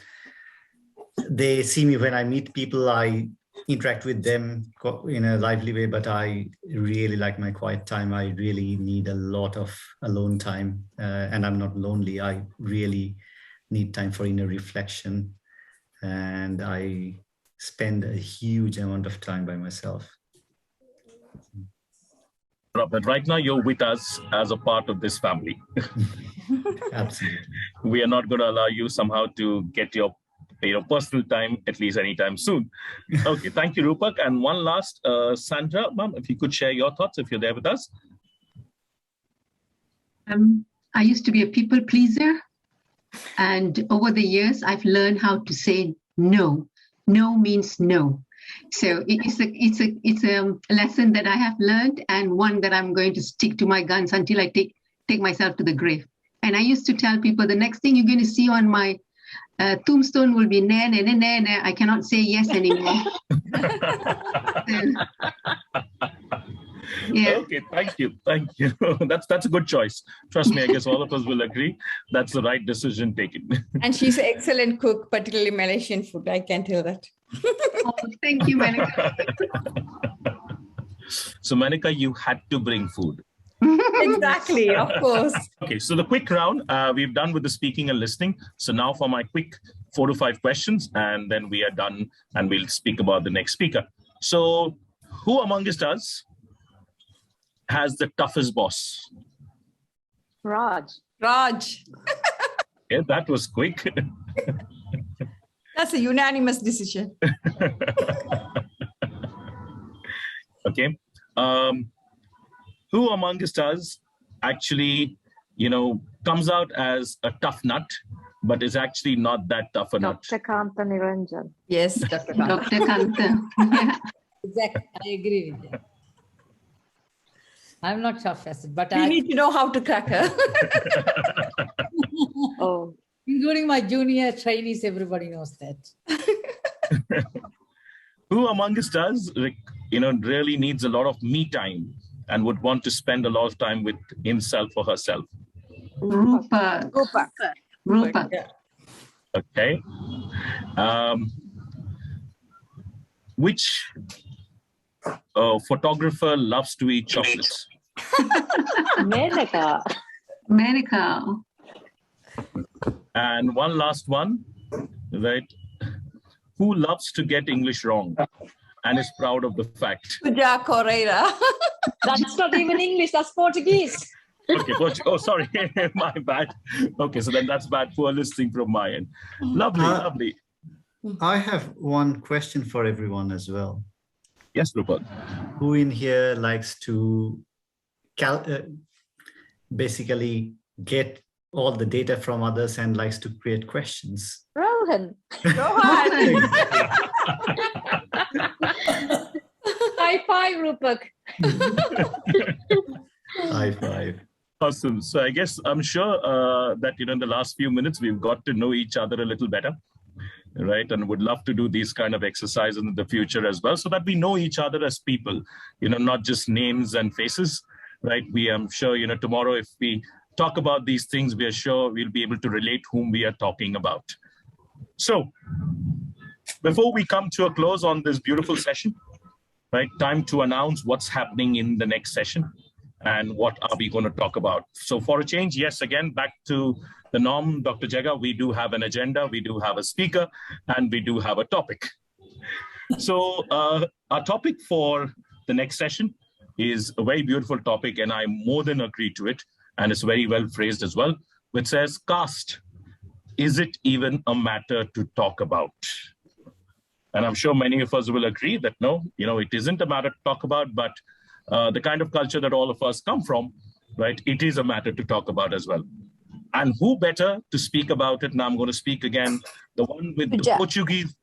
they see me when I meet people, I interact with them in a lively way, but I really like my quiet time. I really need a lot of alone time, and I'm not lonely. I really need time for inner reflection, and I spend a huge amount of time by myself. But right now you're with us as a part of this family. Absolutely. We are not going to allow you somehow to get your personal time, at least anytime soon. Okay, thank you, Rupak. And one last, Sandra, ma'am, if you could share your thoughts, if you're there with us. I used to be a people pleaser, and over the years, I've learned how to say no. No means no. So it's a lesson that I have learned, and one that I'm going to stick to my guns until I take myself to the grave. And I used to tell people, the next thing you're going to see on my tombstone will be nah, nah, nah, nah, nah. I cannot say yes anymore. Yeah. Okay, thank you. That's a good choice. Trust me, I guess all of us will agree that's the right decision taken. And she's an excellent cook, particularly Malaysian food. I can tell that. Oh, thank you, Menaca. So, Menaca, you had to bring food. Exactly, of course. Okay, so the quick round, we've done with the speaking and listening. So now for my quick 4 to 5 questions, and then we are done and we'll speak about the next speaker. So who amongst us has the toughest boss? Raj. Yeah, that was quick. That's a unanimous decision. Okay. Who amongst us actually, comes out as a tough nut, but is actually not that tough a nut? Dr. Kanta Niranjan. Yes, Dr. Kanta. Dr. Kanta. Exactly, I agree with you. I'm not tough as it, but you need to know how to crack her. Oh, including my junior trainees, everybody knows that. Who amongst us, really needs a lot of me time and would want to spend a lot of time with himself or herself? Rupak. Yeah. Okay. Which photographer loves to eat chocolates? Menaca. And one last one, right? Who loves to get English wrong and is proud of the fact? Suja Correira. That's not even English, that's Portuguese. Okay, oh, sorry, my bad. Okay, so then that's bad, poor listening from my end. Lovely. I have one question for everyone as well. Yes, Rupert. Who in here likes to basically get all the data from others and likes to create questions? Rohan. High five, Rupak. High five. Awesome. So I guess I'm sure that in the last few minutes we've got to know each other a little better, right? And would love to do these kind of exercises in the future as well, so that we know each other as people, not just names and faces, right? I'm sure tomorrow if we talk about these things, we are sure we'll be able to relate whom we are talking about. So before we come to a close on this beautiful session, right, time to announce what's happening in the next session and what are we going to talk about. So for a change, yes, again, back to the norm, Dr. Jaga, we do have an agenda, we do have a speaker, and we do have a topic. So our topic for the next session is a very beautiful topic, and I more than agree to it, and it's very well phrased as well, which says, caste, is it even a matter to talk about? And I'm sure many of us will agree that no, it isn't a matter to talk about, but the kind of culture that all of us come from, right, it is a matter to talk about as well. And who better to speak about it? Now I'm going to speak again, the one with the Portuguese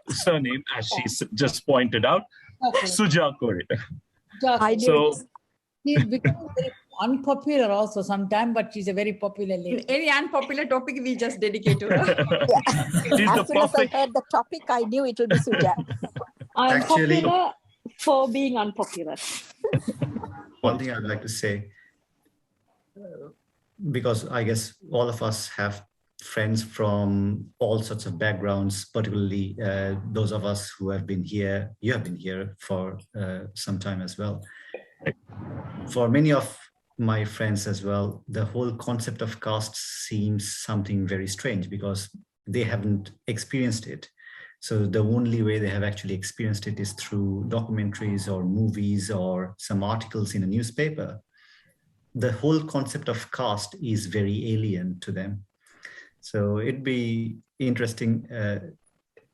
surname, as she just pointed out, Suja Correira. So she's become very unpopular also sometimes, but she's a very popular lady. Any unpopular topic, we just dedicate to her. As soon as I heard the topic, I knew it would be Suja. I'm popular for being unpopular. One thing I'd like to say, because I guess all of us have friends from all sorts of backgrounds, particularly those of us who have been here. You have been here for some time as well. For many of my friends as well, the whole concept of caste seems something very strange because they haven't experienced it. So the only way they have actually experienced it is through documentaries or movies or some articles in a newspaper. The whole concept of caste is very alien to them. So it'd be interesting, a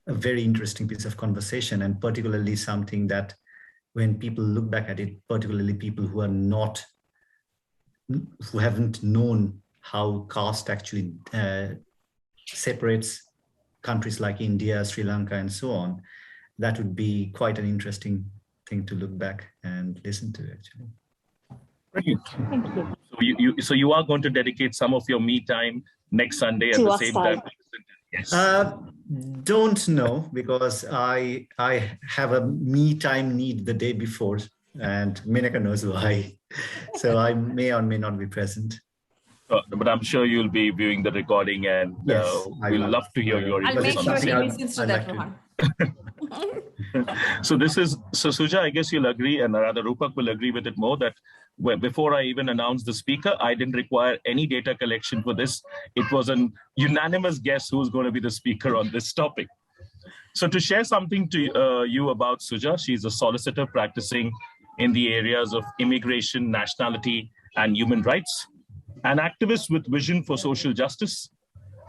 very interesting piece of conversation, and particularly something that when people look back at it, particularly people who are not, who haven't known how caste actually separates countries like India, Sri Lanka, and so on, that would be quite an interesting thing to look back and listen to, actually. Great. Thank you. So you are going to dedicate some of your me time next Sunday at the same time? Yes. Don't know, because I have a me time need the day before, and Menaca knows why. So I may or may not be present. But I'm sure you'll be viewing the recording, and yes, we'll love to hear your I'll make sure he input. listens to that, Rohan. So Suja, I guess you'll agree, and rather Rupak will agree with it more, that before I even announced the speaker, I didn't require any data collection for this. It was an unanimous guess who's going to be the speaker on this topic. So to share something to you about Suja, she's a solicitor practicing in the areas of immigration, nationality, and human rights, an activist with vision for social justice,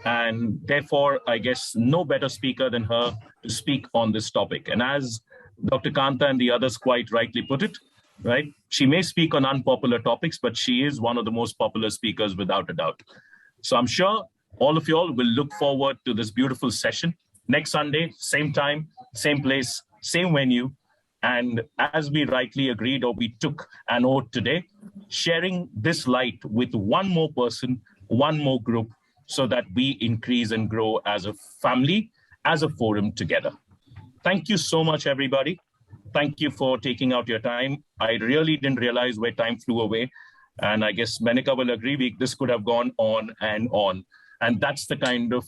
and therefore, I guess, no better speaker than her to speak on this topic. And as Dr. Kanta and the others quite rightly put it, right, she may speak on unpopular topics, but she is one of the most popular speakers without a doubt. So I'm sure all of you all will look forward to this beautiful session next Sunday, same time, same place, same venue. And as we rightly agreed, or we took an oath today, sharing this light with one more person, one more group, so that we increase and grow as a family, as a forum together. Thank you so much, everybody. Thank you for taking out your time. I really didn't realize where time flew away. And I guess Menaca will agree, this could have gone on and on. And that's the kind of,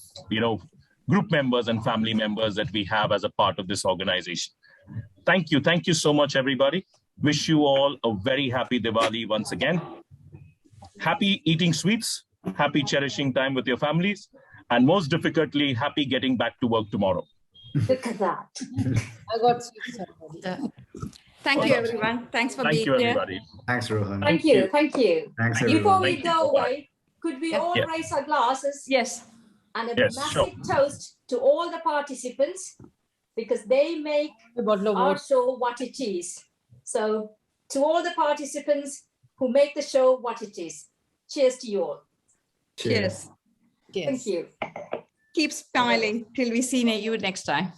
group members and family members that we have as a part of this organization. Thank you. Thank you so much, everybody. Wish you all a very happy Diwali once again. Happy eating sweets, happy cherishing time with your families, and most difficultly, happy getting back to work tomorrow. Look at that. I got sweets already. Thank you, everyone. Thanks for being here. Thank you, everybody. Thanks, Rohan. Thank you. Thank you. Thanks, Before everyone. we go away, could we all raise our glasses? Yes. And a massive toast to all the participants, because they make our show what it is. So to all the participants who make the show what it is. Cheers to you all. Cheers. Thank you. Keep smiling till we see you next time.